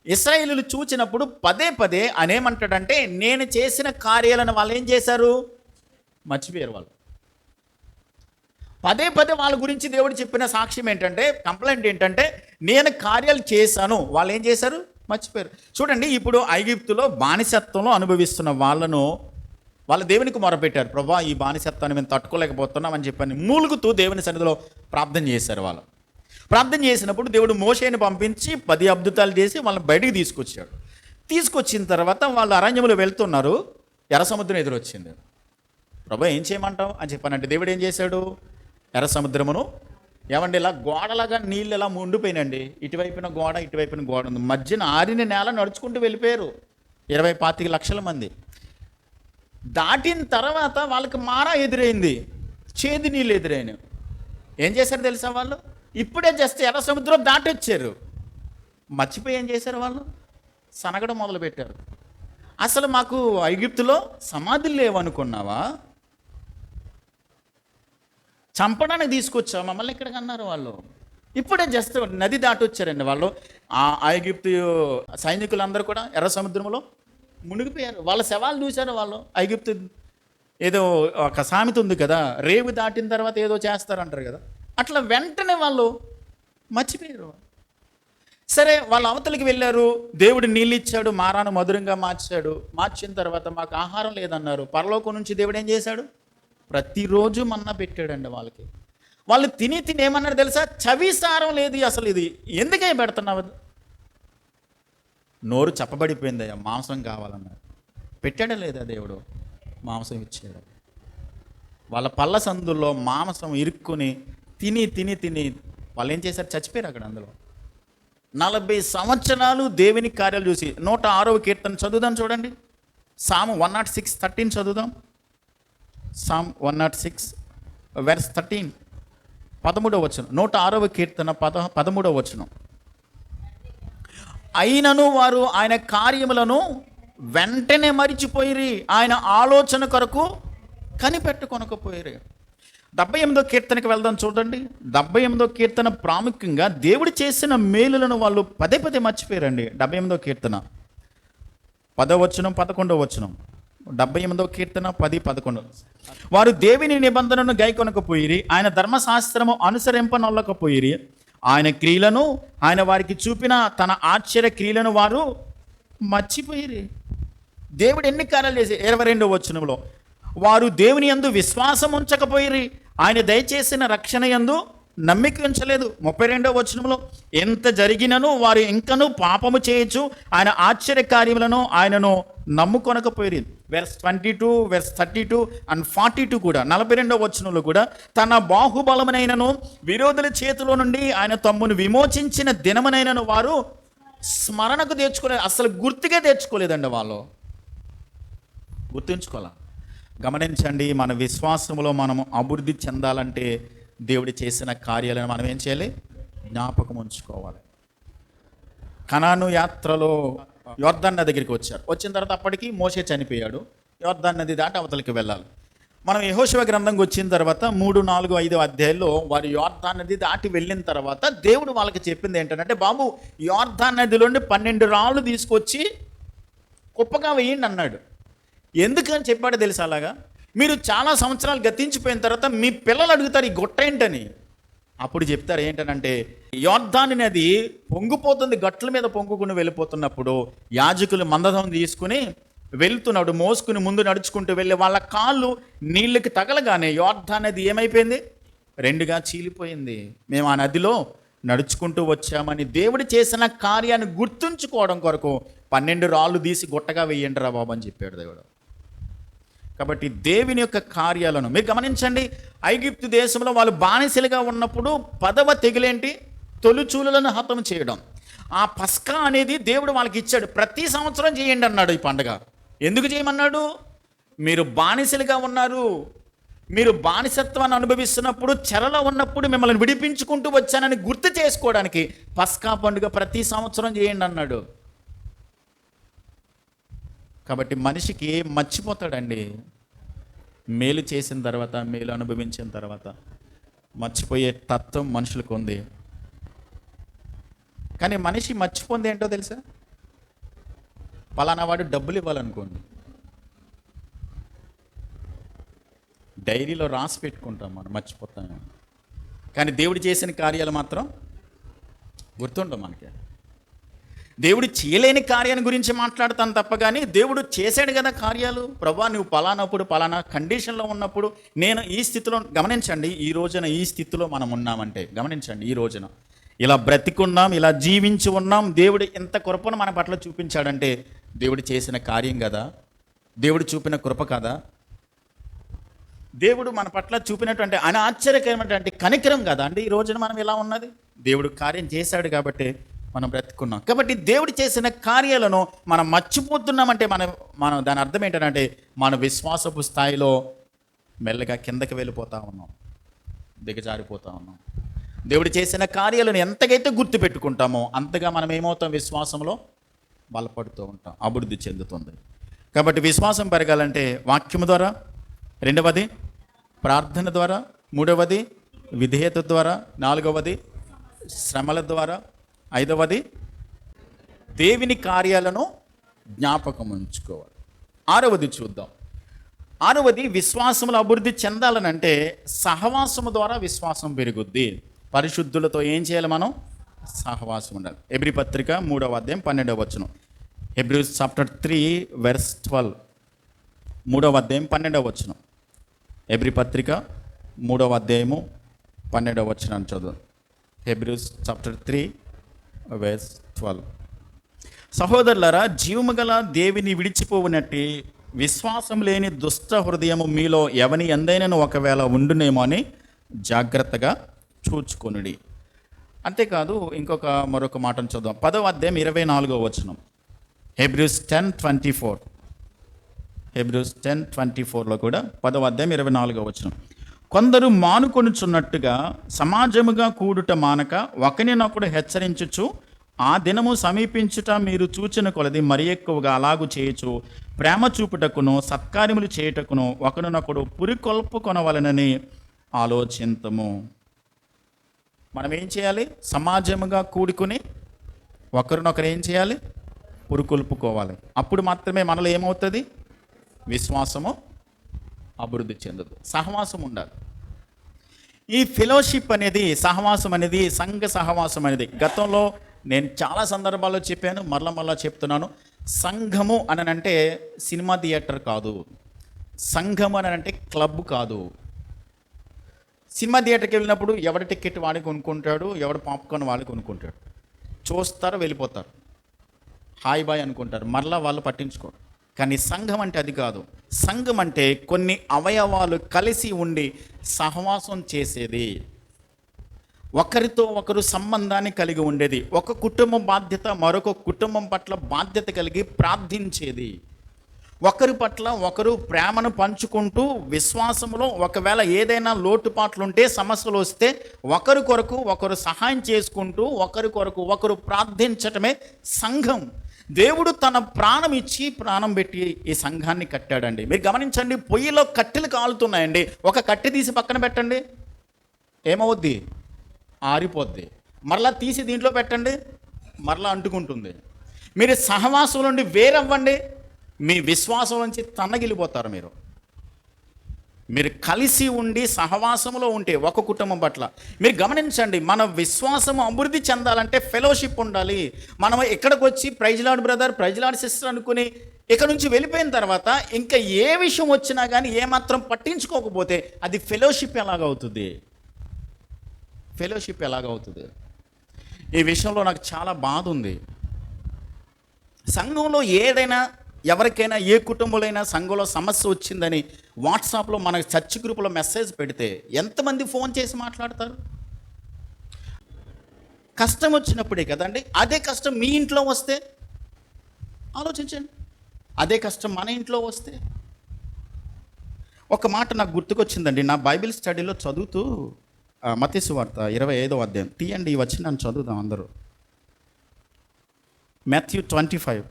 ఇశ్రాయేలీలు చూచినప్పుడు పదే పదే అనేమంటాడంటే, నేను చేసిన కార్యాలను వాళ్ళు ఏం చేశారు? మర్చిపోయారు. వాళ్ళు పదే పదే వాళ్ళ గురించి దేవుడు చెప్పిన సాక్ష్యం ఏంటంటే, కంప్లైంట్ ఏంటంటే, నేను కార్యాలు చేశాను, వాళ్ళు ఏం చేశారు? మర్చిపోయారు. చూడండి, ఇప్పుడు ఐగుప్తులో బానిసత్వంలో అనుభవిస్తున్న వాళ్ళను వాళ్ళ దేవునికి మొరపెట్టారు. ప్రభా, ఈ బానిసత్వాన్ని మేము తట్టుకోలేకపోతున్నామని చెప్పని మూలుగుతూ దేవుని సన్నిధిలో ప్రార్థన చేశారు. వాళ్ళు ప్రార్థన చేసినప్పుడు దేవుడు మోషేని పంపించి 10 అద్భుతాలు చేసి వాళ్ళని బయటికి తీసుకొచ్చాడు. తీసుకొచ్చిన తర్వాత వాళ్ళు అరణ్యములో వెళ్తున్నారు, ఎర్ర సముద్రం ఎదురొచ్చింది. ప్రభా, ఏం చేయమంటావు అని చెప్పానంటే దేవుడు ఏం చేశాడు? ఎర్ర సముద్రమును ఏమండి ఇలా గోడలాగా నీళ్ళు ఇలా ఉండిపోయినండి. ఇటువైపున గోడ, ఇటువైపున గోడ ఉంది. మధ్యన ఆరిన నేల నడుచుకుంటూ వెళ్ళిపోయారు 20-25 లక్షల మంది. దాటిన తర్వాత వాళ్ళకి మారా ఎదురైంది, చేదు నీళ్ళు ఎదురైనవి. ఏం చేశారు తెలుసా? వాళ్ళు ఇప్పుడే జస్ట్ ఎర్ర సముద్రం దాటొచ్చారు, మర్చిపోయి ఏం చేశారు? వాళ్ళు సనగడం మొదలుపెట్టారు. అసలు మాకు ఐగుప్తులో సమాధులు లేవనుకున్నావా? చంపడానికి తీసుకొచ్చా మమ్మల్ని ఇక్కడికి అన్నారు వాళ్ళు. ఇప్పుడే జస్ట్ నది దాటొచ్చారండి వాళ్ళు. ఆ ఐగుప్తు సైనికులందరూ కూడా ఎర్ర సముద్రంలో మునిగిపోయారు. వాళ్ళ శవాలు చూశారు వాళ్ళు. ఐగుప్తు ఏదో ఒక సామెత ఉంది కదా, రేవు దాటిన తర్వాత ఏదో చేస్తారంటారు కదా, అట్లా వెంటనే వాళ్ళు మర్చిపోయారు. సరే, వాళ్ళ అవతలికి వెళ్ళారు. దేవుడు నీళ్ళు ఇచ్చాడు, మారాను మధురంగా మార్చాడు. మార్చిన తర్వాత మాకు ఆహారం లేదన్నారు. పరలోకం నుంచి దేవుడు ఏం చేశాడు? ప్రతిరోజు మన్నా పెట్టాడండి వాళ్ళకి. వాళ్ళు తిని ఏమన్నారు తెలుసా? చవిసారం లేదు అసలు, ఇది ఎందుకే పెడుతున్నావు? నోరు చప్పబడిపోయిందయ్యా, మాంసం కావాలన్నారు. పెట్టాడా లేదా దేవుడు? మాంసం ఇచ్చాడు. వాళ్ళ పళ్ళ సందుల్లో మాంసం ఇరుక్కుని తిని వాళ్ళు ఏం చేశారు? చచ్చిపోయారు అక్కడ. అందులో 40 సంవత్సరాలు దేవుని కార్యాలు చూసి 106వ కీర్తన చదువుదాం చూడండి. సాము 106:13 చదువుదాం. సామ్ 106 వెర్స్ 13, 13వ వచనం. 106వ కీర్తన 13వ వచనం. అయినను వారు ఆయన కార్యములను వెంటనే మరిచిపోయిరి, ఆయన ఆలోచన కొరకు కనిపెట్టుకొనకపోయిరి. 78వ కీర్తనకి వెళ్దాం చూడండి. 78వ కీర్తన ప్రాముఖ్యంగా దేవుడు చేసిన మేలులను వాళ్ళు పదే పదే మర్చిపోయారండి. 78వ కీర్తన 10వ వచనం, 11వ వచనం. 78వ కీర్తన 10-11. వారు దేవుని నిబంధనను గైకొనకపోయిరి, ఆయన ధర్మశాస్త్రము అనుసరింపనొల్లకపోయిరి. ఆయన క్రియలను, ఆయన వారికి చూపిన తన ఆశ్చర్య క్రియలను వారు మర్చిపోయిరి. దేవుడు ఎన్ని కార్యాలు చేసి 22వ వచనంలో వారు దేవుని యందు విశ్వాసం ఉంచకపోయిరి, ఆయన దయచేసిన రక్షణ యందు నమ్మిక ఉంచలేదు. 32వ వచనంలో ఎంత జరిగినను వారు ఇంకనూ పాపము చేయొచ్చు, ఆయన ఆశ్చర్య కార్యములను ఆయనను నమ్ముకొనకపోయిరి. వెర్స్ 22, వెర్స్ 32 అండ్ 42 కూడా 42వ వచనంలో కూడా తన బాహుబలమునైనను విరోధుల చేతిలో నుండి ఆయన తమ్మును విమోచించిన దినమునైనను వారు స్మరణకు తెచ్చుకోలేదు. అసలు గుర్తుగా తెచ్చుకోలేదండి వాళ్ళు. గుర్తుంచుకోవాలా. గమనించండి, మన విశ్వాసములో మనము అభివృద్ధి చెందాలంటే దేవుడు చేసిన కార్యాలను మనం ఏం చేయాలి? జ్ఞాపకం ఉంచుకోవాలి. కనాను యాత్రలో యొర్దాను నది దగ్గరికి వచ్చారు. వచ్చిన తర్వాత అప్పటికి మోషే చనిపోయాడు. యొర్దాను నది దాటి అవతలికి వెళ్ళాలి. మనం యెహోషువ గ్రంథంకి వచ్చిన తర్వాత 3, 4, 5 అధ్యాయాల్లో వారు యొర్దాను నది దాటి వెళ్ళిన తర్వాత దేవుడు వాళ్ళకి చెప్పింది ఏంటంటే, బాబు యొర్దాను నదిలోండి 12 రాళ్ళు తీసుకొచ్చి కుప్పగా వేయండి అన్నాడు. ఎందుకని చెప్పాడో తెలుసు? అలాగా మీరు చాలా సంవత్సరాలు గతించిపోయిన తర్వాత మీ పిల్లలు అడుగుతారు ఈ గుట్ట ఏంటని. అప్పుడు చెప్తారు ఏంటనంటే, యొర్దాను నది పొంగిపోతుంది, గట్ల మీద పొంగుకుని వెళ్ళిపోతున్నప్పుడు యాజకులు మందసం తీసుకుని వెళ్తున్నాడు, మోసుకుని ముందు నడుచుకుంటూ వెళ్ళి వాళ్ళ కాళ్ళు నీళ్ళకి తగలగానే యొర్దాను నది ఏమైపోయింది? 2గా చీలిపోయింది. మేము ఆ నదిలో నడుచుకుంటూ వచ్చామని దేవుడు చేసిన కార్యాన్ని గుర్తుంచుకోవడం కొరకు 12 రాళ్ళు తీసి గుట్టగా వేయండి రా బాబు అని చెప్పాడు దేవుడు. కాబట్టి దేవుని యొక్క కార్యాలను మీరు గమనించండి. ఐగుప్తు దేశంలో వాళ్ళు బానిసలుగా ఉన్నప్పుడు 10వ తెగులేంటి? తొలిచూలులను హతం చేయడం. ఆ పస్కా అనేది దేవుడు వాళ్ళకి ఇచ్చాడు. ప్రతి సంవత్సరం చేయండి అన్నాడు ఈ పండుగ. ఎందుకు చేయమన్నాడు? మీరు బానిసలుగా ఉన్నారు, మీరు బానిసత్వాన్ని అనుభవిస్తున్నప్పుడు, చెరలో ఉన్నప్పుడు మిమ్మల్ని విడిపించుకుంటూ వచ్చానని గుర్తు చేసుకోవడానికి పస్కా పండుగ ప్రతి సంవత్సరం చేయండి అన్నాడు. కాబట్టి మనిషికి మర్చిపోతాడండి. మేలు చేసిన తర్వాత, మేలు అనుభవించిన తర్వాత మర్చిపోయే తత్వం మనుషులకు ఉంది. కానీ మనిషి మర్చిపోంది ఏంటో తెలుసా? పలానా వాడు డబ్బులు ఇవ్వాలనుకోండి, డైరీలో రాసి పెట్టుకుంటాం, మనం మర్చిపోతాం. కానీ దేవుడు చేసిన కార్యాలు మాత్రం గుర్తుండవు మనకి. దేవుడు చేయలేని కార్యాన్ని గురించి మాట్లాడతాను తప్ప, కానీ దేవుడు చేశాడు కదా కార్యాలు. ప్రభా నువ్వు పలానప్పుడు పలానా కండిషన్లో ఉన్నప్పుడు నేను ఈ స్థితిలో, గమనించండి ఈ రోజున ఈ స్థితిలో మనం ఉన్నామంటే, గమనించండి ఈ రోజున ఇలా బ్రతికున్నాం, ఇలా జీవించి ఉన్నాం. దేవుడు ఎంత కృపను మన పట్ల చూపించాడంటే దేవుడు చేసిన కార్యం కదా, దేవుడు చూపిన కృప కదా, దేవుడు మన పట్ల చూపినటువంటి ఆశ్చర్యకరమైనటువంటి కనికరం కదా అండి ఈ రోజున మనం ఇలా ఉన్నది. దేవుడు కార్యం చేశాడు కాబట్టి మనం బ్రతుకున్నాం. కాబట్టి దేవుడు చేసిన కార్యాలను మనం మర్చిపోతున్నామంటే మనం దాని అర్థం ఏంటంటే మన విశ్వాసపు స్థాయిలో మెల్లగా కిందకి వెళ్ళిపోతూ ఉన్నాం, దిగజారిపోతూ ఉన్నాం. దేవుడు చేసిన కార్యాలను ఎంతకైతే గుర్తుపెట్టుకుంటామో అంతగా మనం ఏమవుతాం? విశ్వాసంలో బలపడుతూ ఉంటాం, అభివృద్ధి చెందుతుంది. కాబట్టి విశ్వాసం పెరగాలంటే వాక్యము ద్వారా, రెండవది ప్రార్థన ద్వారా, మూడవది విధేయత ద్వారా, నాలుగవది శ్రమల ద్వారా, ఐదవది దేవుని కార్యాలను జ్ఞాపకం ఉంచుకోవాలి. ఆరవది చూద్దాం. ఆరవది విశ్వాసములో అభివృద్ధి చెందాలనంటే సహవాసము ద్వారా విశ్వాసం పెరుగుద్ది. పరిశుద్ధులతో ఏం చేయాలి? మనం సహవాసం ఉండాలి. హెబ్రీ పత్రిక 3వ అధ్యాయం 12వ వచనం. హెబ్రీస్ చాప్టర్ 3 వెర్స్ 12, 3వ అధ్యాయం 12వ వచనం. హెబ్రీ పత్రిక 3వ అధ్యాయము 12వ వచనం చదువు. హెబ్రీస్ చాప్టర్ 3 వెర్స్ 12. సహోదరులారా, జీవము గల దేవుని విడిచిపోవునట్టి విశ్వాసం లేని దుష్ట హృదయము మీలో ఎవని ఎందైనను ఒకవేళ ఉండునేమో అని జాగ్రత్తగా చూచుకొనుడి. అంతేకాదు మరొక మాటను చూద్దాం. 10వ అధ్యాయం 24వ వచనం. హెబ్రీస్ 10:24. హెబ్రీస్ 10:24లో కూడా 10వ అధ్యాయం 24వ వచనం. కొందరు మానుకొనుచున్నట్టుగా సమాజముగా కూడుట మానక ఒకరినొకడు హెచ్చరించుచు ఆ దినము సమీపించుట మీరు చూచిన కొలది మరి ఎక్కువగా అలాగు చేయొచ్చు ప్రేమ చూపుటకును సత్కార్యములు చేయుటకును ఒకరినొకడు పురికొల్పుకొనవలనని ఆలోచింతము. మనం ఏం చేయాలి? సమాజముగా కూడుకుని ఒకరినొకరు ఏం చేయాలి? పురికొల్పుకోవాలి. అప్పుడు మాత్రమే మనలో ఏమవుతుంది? విశ్వాసము అభివృద్ధి చెందదు. సహవాసం ఉండాలి. ఈ ఫెలోషిప్ అనేది, సహవాసం అనేది, సంఘ సహవాసం అనేది గతంలో నేను చాలా సందర్భాల్లో చెప్పాను, మరలా చెప్తున్నాను. సంఘము అని అంటే సినిమా థియేటర్ కాదు, సంఘము అని అంటే క్లబ్ కాదు. సినిమా థియేటర్కి వెళ్ళినప్పుడు ఎవరి టికెట్ వాడికి కొనుక్కుంటాడు, ఎవడు పాప్కార్న్ వాడికి కొనుక్కుంటాడు, చూస్తారు, వెళ్ళిపోతారు, హాయ్ బాయ్ అనుకుంటారు, మరలా వాళ్ళు పట్టించుకోరు. కానీ సంఘం అంటే అది కాదు. సంఘం అంటే కొన్ని అవయవాలు కలిసి ఉండి సహవాసం చేసేది, ఒకరితో ఒకరు సంబంధాన్ని కలిగి ఉండేది, ఒక కుటుంబం బాధ్యత మరొక కుటుంబం పట్ల బాధ్యత కలిగి ప్రార్థించేది, ఒకరి పట్ల ఒకరు ప్రేమను పంచుకుంటూ విశ్వాసంలో ఒకవేళ ఏదైనా లోటుపాట్లుంటే, సమస్యలు వస్తే ఒకరి కొరకు ఒకరు సహాయం చేసుకుంటూ ఒకరి కొరకు ఒకరు ప్రార్థించటమే సంఘం. దేవుడు తన ప్రాణం ఇచ్చి ప్రాణం పెట్టి ఈ సంఘాన్ని కట్టాడండి. మీరు గమనించండి, పొయ్యిలో కట్టెలు కాలుతున్నాయండి, ఒక కట్టె తీసి పక్కన పెట్టండి, ఏమవుద్ది? ఆరిపోద్ది. మరలా తీసి దీంట్లో పెట్టండి, మరలా అంటుకుంటుంది. మీరు సహవాసం నుండి వేరవ్వండి, మీ విశ్వాసం నుంచి తన్నగిలిపోతారు. మీరు కలిసి ఉండి సహవాసంలో ఉంటే ఒక కుటుంబం పట్ల మీరు గమనించండి, మన విశ్వాసము అభివృద్ధి చెందాలంటే ఫెలోషిప్ ఉండాలి. మనం ఇక్కడికి వచ్చి praise Lord brother, praise Lord sister అనుకుని ఇక్కడ నుంచి వెళ్ళిపోయిన తర్వాత ఇంకా ఏ విషయం వచ్చినా కానీ ఏమాత్రం పట్టించుకోకపోతే అది ఫెలోషిప్ ఎలాగవుతుంది? ఫెలోషిప్ ఎలాగవుతుంది? ఈ విషయంలో నాకు చాలా బాధ ఉంది. సంఘంలో ఏదైనా, ఎవరికైనా, ఏ కుటుంబంలో సంఘంలో సమస్య వచ్చిందని వాట్సాప్లో మన చర్చ్ గ్రూపులో మెసేజ్ పెడితే ఎంతమంది ఫోన్ చేసి మాట్లాడతారు? కష్టం వచ్చినప్పుడే కదండి. అదే కష్టం మీ ఇంట్లో వస్తే ఆలోచించండి, అదే కష్టం మన ఇంట్లో వస్తే. ఒక మాట నాకు గుర్తుకొచ్చిందండి. నా బైబిల్ స్టడీలో చదువుతూ మత్తయి సువార్త 25వ అధ్యాయం తీయండి, ఈ వచనాన్ని చదువుదాం అందరూ. మాథ్యూ 25.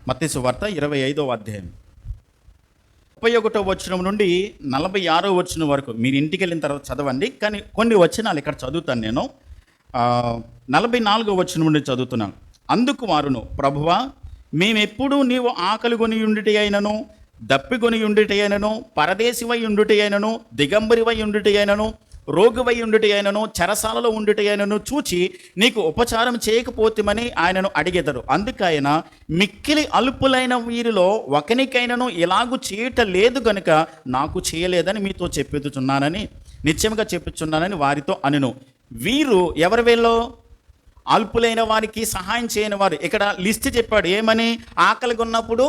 మత్తయి సువార్త 25వ అధ్యాయం 31వ వచనం నుండి 46వ వచనం వరకు మీరు ఇంటికి వెళ్ళిన తర్వాత చదవండి. కానీ కొన్ని వచనాలు ఇక్కడ చదువుతాను నేను. 44వ వచనం నుండి చదువుతున్నాను. అందుకు వారును, ప్రభువా, మేమెప్పుడు నీవు ఆకలి కొని ఉండుట అయినను, దప్పికొని ఉండుట అయినను, పరదేశివై ఉండుట అయినను, దిగంబరివై ఉండుట అయినను, రోగువై ఉండుట అయినను, చెరసాలలో ఉండుట అయినను చూచి నీకు ఉపచారం చేయకపోతేమని ఆయనను అడిగెదరు. అందుకైన మిక్కిలి అల్పులైన వీరిలో ఒకనికైనను ఇలాగూ చేయట లేదు గనుక నాకు చేయలేదని మీతో చెప్పుచున్నానని, నిశ్చయంగా చెప్పుచున్నానని వారితో అనెను. వీరు ఎవరి వీళ్ళు? అల్పులైన వారికి సహాయం చేయని వారు. ఇక్కడ లిస్ట్ చెప్పాడు. ఏమని? ఆకలిగా ఉన్నప్పుడు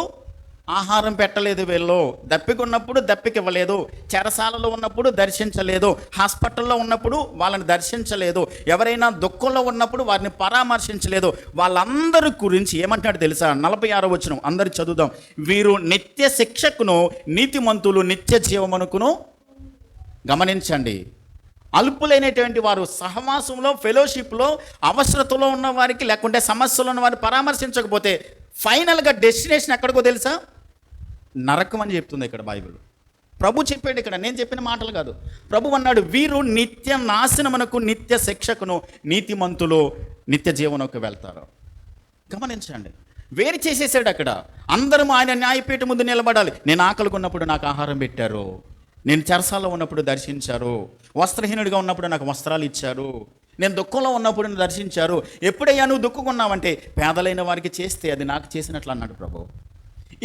ఆహారం పెట్టలేదు వీళ్ళు, దప్పికున్నప్పుడు దప్పికివ్వలేదు, చెరసాలలో ఉన్నప్పుడు దర్శించలేదు, హాస్పిటల్లో ఉన్నప్పుడు వాళ్ళని దర్శించలేదు, ఎవరైనా దుఃఖంలో ఉన్నప్పుడు వారిని పరామర్శించలేదు. వాళ్ళందరి గురించి ఏమంటాడు తెలుసా? 46వ వచనం అందరు చదువుదాం. వీరు నిత్య శిక్షకును, నీతిమంతులు నిత్య జీవమునకును. గమనించండి, అల్పులైనటువంటి వారు సహవాసంలో, ఫెలోషిప్లో, అవసరతలో ఉన్న వారికి లేకుంటే సమస్యలు ఉన్న వారిని పరామర్శించకపోతే ఫైనల్గా డెస్టినేషన్ ఎక్కడికో తెలుసా? నరకం అని చెప్తుంది ఇక్కడ బైబిల్. ప్రభు చెప్పాడు ఇక్కడ, నేను చెప్పిన మాటలు కాదు. ప్రభు అన్నాడు, వీరు నిత్య నాశనమునకు, నిత్య శిక్షకును, నీతిమంతులు నిత్య జీవనకు వెళ్తారు. గమనించండి, వేరు చేసేసాడు అక్కడ. అందరం ఆయన న్యాయపీఠ ముందు నిలబడాలి. నేను ఆకలిగొన్నప్పుడు నాకు ఆహారం పెట్టారు, నేను చెరసాల్లో ఉన్నప్పుడు దర్శించారు, వస్త్రహీనుడిగా ఉన్నప్పుడు నాకు వస్త్రాలు ఇచ్చారు, నేను దుఃఖంలో ఉన్నప్పుడు నన్ను దర్శించారు. ఎప్పుడయ్యా నువ్వు దుఃఖంగా ఉన్నావంటే పేదలైన వారికి చేస్తే అది నాకు చేసినట్లు అన్నాడు ప్రభు.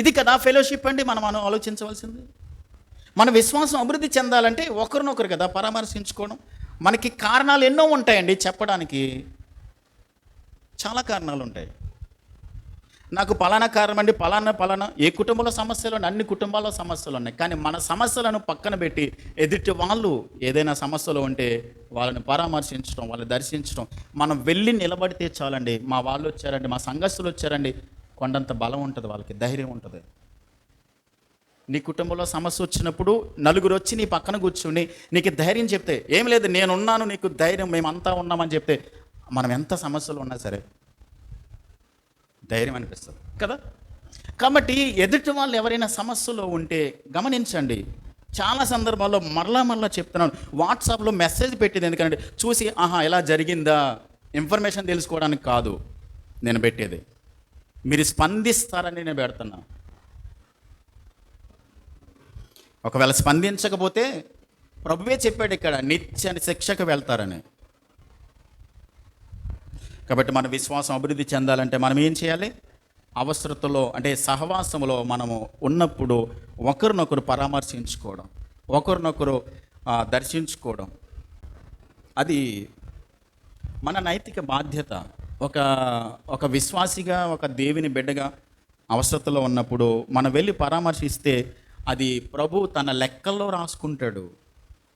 ఇది కదా ఫెలోషిప్ అండి. మనం ఆలోచించవలసింది. మన విశ్వాసం అభివృద్ధి చెందాలంటే ఒకరినొకరు కదా పరామర్శించుకోవడం. మనకి కారణాలు ఎన్నో ఉంటాయండి చెప్పడానికి, చాలా కారణాలు ఉంటాయి. నాకు పలానా కారణం అండి, పలానా. ఏ కుటుంబంలో సమస్యలు ఉన్నాయి? అన్ని కుటుంబాల్లో సమస్యలు ఉన్నాయి. కానీ మన సమస్యలను పక్కన పెట్టి ఎదుటి వాళ్ళు ఏదైనా సమస్యలు ఉంటే వాళ్ళని పరామర్శించడం, వాళ్ళని దర్శించడం, మనం వెళ్ళి నిలబడితే చాలండి. మా వాళ్ళు వచ్చారండి, మా సంఘస్థులు వచ్చారండి, కొండంత బలం ఉంటుంది, వాళ్ళకి ధైర్యం ఉంటుంది. నీ కుటుంబంలో సమస్య వచ్చినప్పుడు నలుగురు వచ్చి నీ పక్కన కూర్చుని నీకు ధైర్యం చెప్తే, ఏం లేదు నేనున్నాను, నీకు ధైర్యం, మేమంతా ఉన్నామని చెప్తే మనం ఎంత సమస్యలు ఉన్నా సరే ధైర్యం అనిపిస్తుంది కదా. కాబట్టి ఎదుటి వాళ్ళు ఎవరైనా సమస్యలో ఉంటే గమనించండి. చాలా సందర్భాల్లో మరలా చెప్తున్నాను, వాట్సాప్లో మెసేజ్ పెట్టేది ఎందుకంటే చూసి ఇలా జరిగిందా ఇన్ఫర్మేషన్ తెలుసుకోవడానికి కాదు నేను పెట్టేది, మీరు స్పందిస్తారని నేను పెడుతున్నా. ఒకవేళ స్పందించకపోతే ప్రభువే చెప్పాడు ఇక్కడ, నిత్య శిక్షకు వెళ్తారని. కాబట్టి మన విశ్వాసం అభివృద్ధి చెందాలంటే మనం ఏం చేయాలి? అవసరతలో అంటే సహవాసంలో మనము ఉన్నప్పుడు ఒకరినొకరు పరామర్శించుకోవడం, ఒకరినొకరు దర్శించుకోవడం, అది మన నైతిక బాధ్యత. ఒక విశ్వాసిగా, ఒక దేవుని బిడ్డగా అవసరతలో ఉన్నప్పుడు మనం వెళ్ళి పరామర్శిస్తే అది ప్రభు తన లెక్కల్లో రాసుకుంటాడు,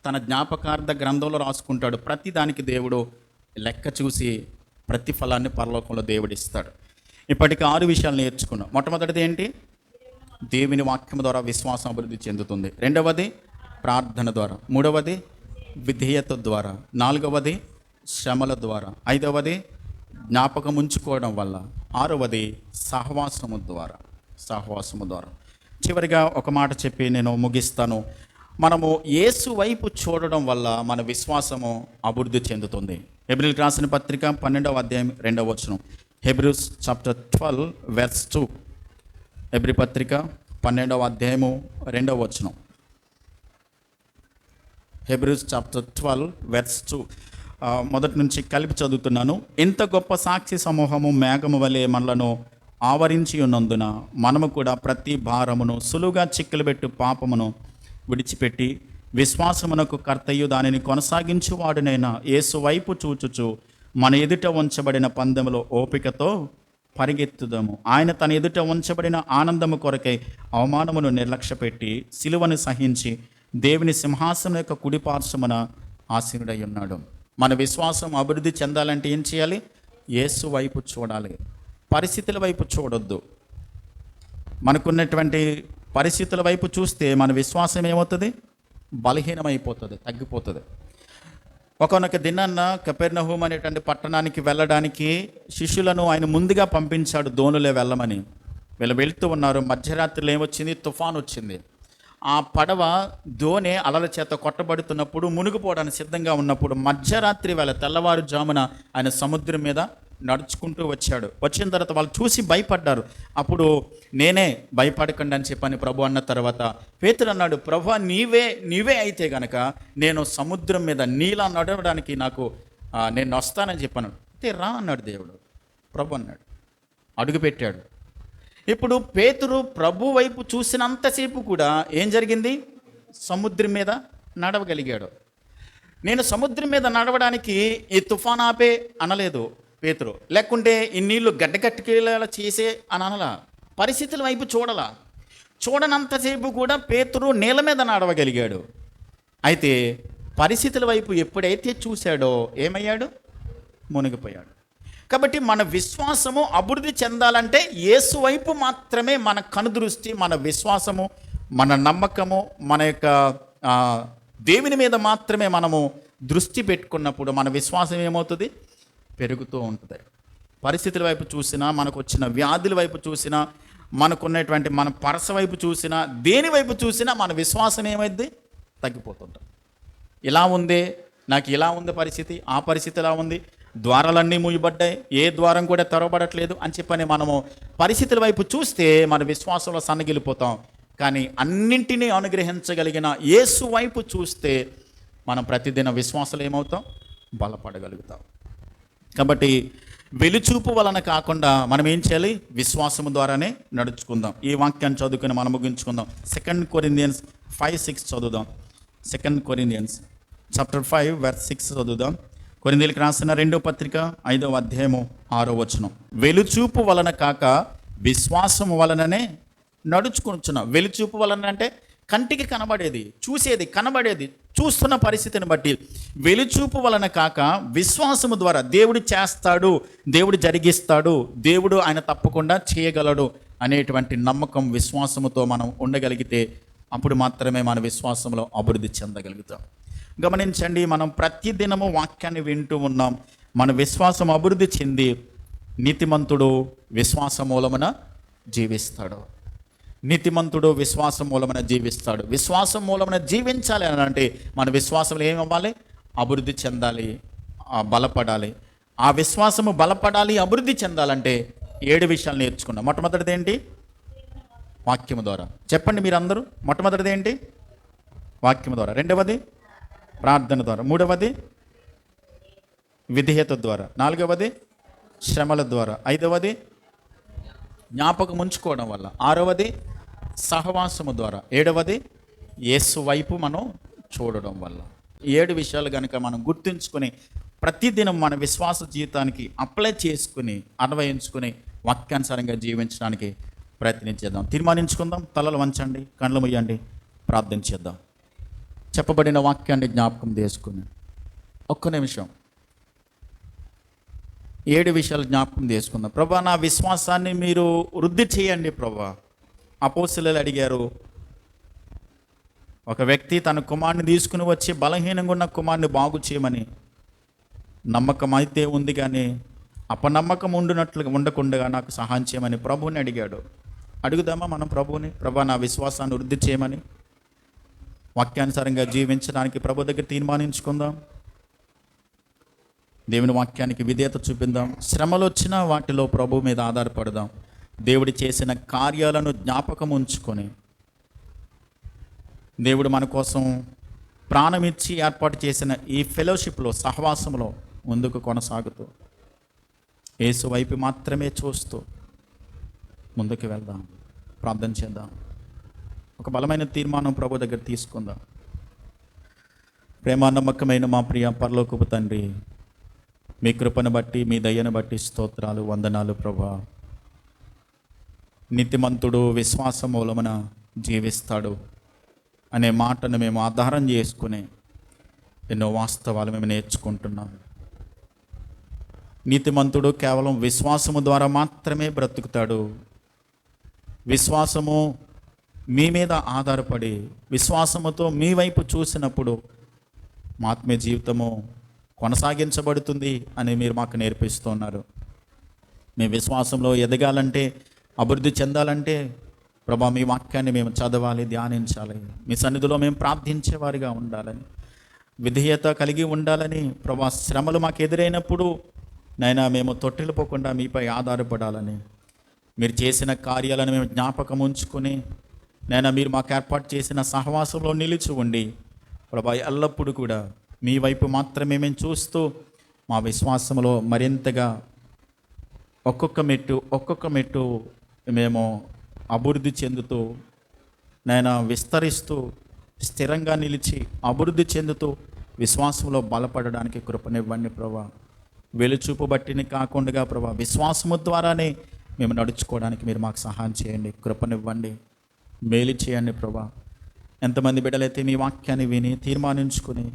తన జ్ఞాపకార్థ గ్రంథంలో రాసుకుంటాడు. ప్రతి దానికి దేవుడు లెక్క చూసి ప్రతిఫలాన్ని పరలోకంలో దేవుడు ఇస్తాడు. ఇప్పటికి 6 విషయాలు నేర్చుకున్నాం. మొట్టమొదటిది ఏంటి? దేవుని వాక్యం ద్వారా విశ్వాసం అభివృద్ధి చెందుతుంది. రెండవది ప్రార్థన ద్వారా. మూడవది విధేయత ద్వారా. నాలుగవది శ్రమల ద్వారా. ఐదవది జ్ఞాపకం ఉంచుకోవడం వల్ల. ఆరవది సహవాసము ద్వారా. చివరిగా ఒక మాట చెప్పి నేను ముగిస్తాను. మనము యేసు వైపు చూడడం వల్ల మన విశ్వాసము అభివృద్ధి చెందుతుంది. హెబ్రీయులకు రాసిన పత్రిక 12వ అధ్యాయం 2వ వచనం. హెబ్రీస్ చాప్టర్ 12 verse 2. హెబ్రీ పత్రిక 12వ అధ్యాయము 2వ వచనం. హెబ్రీస్ చాప్టర్ 12 verse 2. మొదటి నుంచి కలిపి చదువుతున్నాను. ఇంత గొప్ప సాక్షి సమూహము మేఘము వలె మనలను ఆవరించి ఉన్నందున మనము కూడా ప్రతి భారమును సులువుగా చిక్కులుబెట్టు పాపమును విడిచిపెట్టి విశ్వాసమునకు కర్తయు దానిని కొనసాగించువాడునైనా యేసు వైపు చూచుచు మన ఎదుట ఉంచబడిన పందెములో ఓపికతో పరిగెత్తుదాము. ఆయన తన ఎదుట ఉంచబడిన ఆనందము కొరకై అవమానమును నిర్లక్ష్యపెట్టి సిలువను సహించి దేవుని సింహాసనం యొక్క కుడిపార్శ్వమున ఆసీనుడై ఉన్నాడు. మన విశ్వాసం అభివృద్ధి చెందాలంటే ఏం చేయాలి? యేసు వైపు చూడాలి, పరిస్థితుల వైపు చూడొద్దు. మనకున్నటువంటి పరిస్థితుల వైపు చూస్తే మన విశ్వాసం ఏమవుతుంది? బలహీనమైపోతుంది, తగ్గిపోతుంది. ఒకనొక దినాన్న కపెర్నహూము అనేటువంటి పట్టణానికి వెళ్ళడానికి శిష్యులను ఆయన ముందుగా పంపించాడు దోణిలో వెళ్ళమని. వీళ్ళు వెళ్తూ ఉన్నారు. మధ్యరాత్రిలో ఏమొచ్చింది? తుఫాన్ వచ్చింది. ఆ పడవ దోణి అలల చేత కొట్టబడుతున్నప్పుడు, మునిగిపోవడానికి సిద్ధంగా ఉన్నప్పుడు, మధ్యరాత్రి వేళ తెల్లవారుజామున ఆయన సముద్రం మీద నడుచుకుంటూ వచ్చాడు. వచ్చిన తర్వాత వాళ్ళు చూసి భయపడ్డారు. అప్పుడు నేనే, భయపడకండి అని చెప్పని ప్రభు అన్న తర్వాత పేతురు అన్నాడు, ప్రభు నీవే అయితే గనక నేను సముద్రం మీద నీలా నడవడానికి నేను వస్తానని చెప్పాను. అయితే రా అన్నాడు దేవుడు. ప్రభు అన్నాడు, అడుగుపెట్టాడు. ఇప్పుడు పేతురు ప్రభు వైపు చూసినంతసేపు కూడా ఏం జరిగింది? సముద్రం మీద నడవగలిగాడు. నేను సముద్రం మీద నడవడానికి ఈ తుఫాన్ ఆపే అనలేదు పేతురు, లేకుంటే ఈ నీళ్లు గడ్డకట్టుకెళ్ళేలా చేసే అని అనలా. పరిస్థితుల వైపు చూడనంతసేపు కూడా పేతురు నీళ్ళ మీద నడవగలిగాడు. అయితే పరిస్థితుల వైపు ఎప్పుడైతే చూశాడో ఏమయ్యాడు? మునిగిపోయాడు. కాబట్టి మన విశ్వాసము అభివృద్ధి చెందాలంటే యేసు వైపు మాత్రమే మన కనుదృష్టి, మన విశ్వాసము, మన నమ్మకము, మన యొక్క దేవుని మీద మాత్రమే మనము దృష్టి పెట్టుకున్నప్పుడు మన విశ్వాసం ఏమవుతుంది? పెరుగుతూ ఉంటుంది. పరిస్థితుల వైపు చూసినా, మనకు వచ్చిన వ్యాధుల వైపు చూసినా, మనకున్నటువంటి మన పరస వైపు చూసినా, దేని వైపు చూసినా మన విశ్వాసం ఏమైంది? తగ్గిపోతుంటుంది. ఇలా ఉంది, నాకు ఇలా ఉంది పరిస్థితి, ఆ పరిస్థితి ఇలా ఉంది, ద్వారాలన్నీ మూయబడ్డాయి, ఏ ద్వారం కూడా తెరవబడట్లేదు అని చెప్పని మనము పరిస్థితుల వైపు చూస్తే మన విశ్వాసంలో సన్నగిలిపోతాం. కానీ అన్నింటినీ అనుగ్రహించగలిగిన యేసు వైపు చూస్తే మనం ప్రతిదిన విశ్వాసాలు ఏమవుతాం? బలపడగలుగుతాం. కాబట్టి వెలుచూపు వలన కాకుండా మనం ఏం చేయాలి? విశ్వాసము ద్వారానే నడుచుకుందాం. ఈ వాక్యాన్ని చదువుకుని మనం ముగించుకుందాం. 2 Corinthians 5:6 చదువుదాం. 2 Corinthians chapter 5 verse 6 చదువుదాం. కొరింథీయులకు రాసిన 2వ పత్రిక 5వ అధ్యాయము 6వ వచనం. వెలుచూపు వలన కాక విశ్వాసము వలననే నడుచుకుంటున్నాం. వెలుచూపు వలన అంటే కంటికి కనబడేది, చూసేది, కనబడేది, చూస్తున్న పరిస్థితిని బట్టి. వెలుచూపు వలన కాక విశ్వాసము ద్వారా దేవుడు చేస్తాడు, దేవుడు జరిగిస్తాడు, దేవుడు ఆయన తప్పకుండా చేయగలడు అనేటువంటి నమ్మకం, విశ్వాసముతో మనం ఉండగలిగితే అప్పుడు మాత్రమే మన విశ్వాసంలో అభివృద్ధి చెందగలుగుతాం. గమనించండి, మనం ప్రతిదినము వాక్యాన్ని వింటూ ఉన్నాం. మన విశ్వాసం అభివృద్ధి చెంది నీతిమంతుడు విశ్వాస మూలమున జీవిస్తాడు. నీతిమంతుడు విశ్వాసం మూలమున జీవిస్తాడు. విశ్వాసం మూలమున జీవించాలి అని అంటే మన విశ్వాసంలో ఏమవ్వాలి? అభివృద్ధి చెందాలి, బలపడాలి. ఆ విశ్వాసము బలపడాలి, అభివృద్ధి చెందాలంటే 7 విషయాలు నేర్చుకున్నాం. మొట్టమొదటిది ఏంటి? వాక్యము ద్వారా. చెప్పండి మీరందరూ. మొట్టమొదటిది ఏంటి? వాక్యము ద్వారా. రెండవది ప్రార్థన ద్వారా. మూడవది విధేయత ద్వారా. నాలుగవది శ్రమల ద్వారా. ఐదవది జ్ఞాపకం ఉంచుకోవడం వల్ల. ఆరవది సహవాసము ద్వారా. ఏడవది యేసు వైపు మనం చూడడం వల్ల. 7 విషయాలు కనుక మనం గుర్తుంచుకొని ప్రతిదినం మన విశ్వాస జీవితానికి అప్లై చేసుకుని, అన్వయించుకుని వాక్యానుసారంగా జీవించడానికి ప్రయత్నించేద్దాం. తీర్మానించుకుందాం. తలలు వంచండి, కళ్ళు మూయండి, ప్రార్థన చేద్దాం. చెప్పబడిన వాక్యాన్ని జ్ఞాపకం చేసుకుని ఒక్క నిమిషం 7 విషయాలు జ్ఞాపకం చేసుకుందాం. ప్రభా, నా విశ్వాసాన్ని మీరు వృద్ధి చేయండి ప్రభా. అపోస్తలులు అడిగారు. ఒక వ్యక్తి తన కుమారుని తీసుకుని వచ్చి బలహీనంగా ఉన్న కుమారుని బాగు చేయమని. నమ్మకం అయితే ఉంది కానీ అపనమ్మకం ఉండకుండా నాకు సహాయం చేయమని ప్రభువుని అడిగాడు. అడుగుదామా మనం ప్రభువుని? ప్రభా, నా విశ్వాసాన్ని వృద్ధి చేయమని. వాక్యానుసారంగా జీవించడానికి ప్రభు దగ్గర తీర్మానించుకుందాం. దేవుని వాక్యానికి విధేయత చూపిందాం. శ్రమలు వచ్చినా వాటిలో ప్రభు మీద ఆధారపడదాం. దేవుడు చేసిన కార్యాలను జ్ఞాపకం ఉంచుకొని, దేవుడు మన కోసం ప్రాణమిచ్చి ఏర్పాటు చేసిన ఈ ఫెలోషిప్లో, సహవాసంలో ముందుకు కొనసాగుతూ యేసు వైపు మాత్రమే చూస్తూ ముందుకు వెళ్దాం. ప్రార్థన చేద్దాం. ఒక బలమైన తీర్మానం ప్రభు దగ్గర తీసుకుందాం. ప్రేమానమ్మకమైన మా ప్రియ పరలోకపు తండ్రి, మీ కృపను బట్టి, మీ దయను బట్టి స్తోత్రాలు, వందనాలు ప్రభా. నీతిమంతుడు విశ్వాస మూలమున జీవిస్తాడు అనే మాటను మేము ఆధారం చేసుకుని ఎన్నో వాస్తవాలు మేము నేర్చుకుంటున్నాం. నీతిమంతుడు కేవలం విశ్వాసము ద్వారా మాత్రమే బ్రతుకుతాడు. విశ్వాసము మీ మీద ఆధారపడి, విశ్వాసముతో మీ వైపు చూసినప్పుడు మా ఆత్మీయ జీవితము కొనసాగించబడుతుంది అని మీరు మాకు నేర్పిస్తున్నారు. మీ విశ్వాసంలో ఎదగాలంటే అభివృద్ధి చెందాలంటే ప్రభా మీ వాక్యాన్ని మేము చదవాలి, ధ్యానించాలి, మీ సన్నిధిలో మేము ప్రార్థించేవారిగా ఉండాలని, విధేయత కలిగి ఉండాలని ప్రభా, శ్రమలు మాకు ఎదురైనప్పుడు నైనా మేము తొట్టిల్లిపోకుండా మీపై ఆధారపడాలని, మీరు చేసిన కార్యాలను మేము జ్ఞాపకం ఉంచుకొని నైనా మీరు మాకు ఏర్పాటు చేసిన సహవాసంలో నిలిచి ఉండి ప్రభా ఎల్లప్పుడూ కూడా మీ వైపు మాత్రమే మేము చూస్తూ మా విశ్వాసంలో మరింతగా ఒక్కొక్క మెట్టు మేము అభివృద్ధి చెందుతూ నైనా విస్తరిస్తూ స్థిరంగా నిలిచి అభివృద్ధి చెందుతూ విశ్వాసంలో బలపడడానికి కృపనివ్వండి ప్రభా. వెలుచూపు బట్టిని కాకుండా ప్రభా, విశ్వాసము ద్వారానే మేము నడుచుకోవడానికి మీరు మాకు సహాయం చేయండి, కృపనివ్వండి, మేలు చేయండి ప్రభా. ఎంతమంది బిడ్డలైతే మీ వాక్యాన్ని విని తీర్మానించుకుని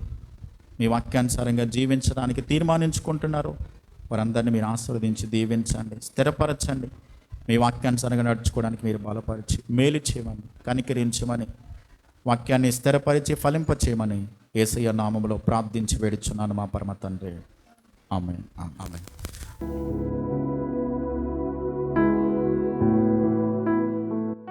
మీ వాక్యానుసారంగా జీవించడానికి తీర్మానించుకుంటున్నారో వారందరినీ మీరు ఆశీర్వదించి దీవించండి, స్థిరపరచండి. మీ వాక్యానుసారంగా నడుచుకోవడానికి మీరు బలపరిచి మేలు చేయమని, కనికరించమని, వాక్యాన్ని స్థిరపరిచి ఫలింపచేయమని యేసయ్య నామములో ప్రార్థించి వేడుచున్నాను మా పరమ తండ్రి. ఆమేన్. ఆమేన్.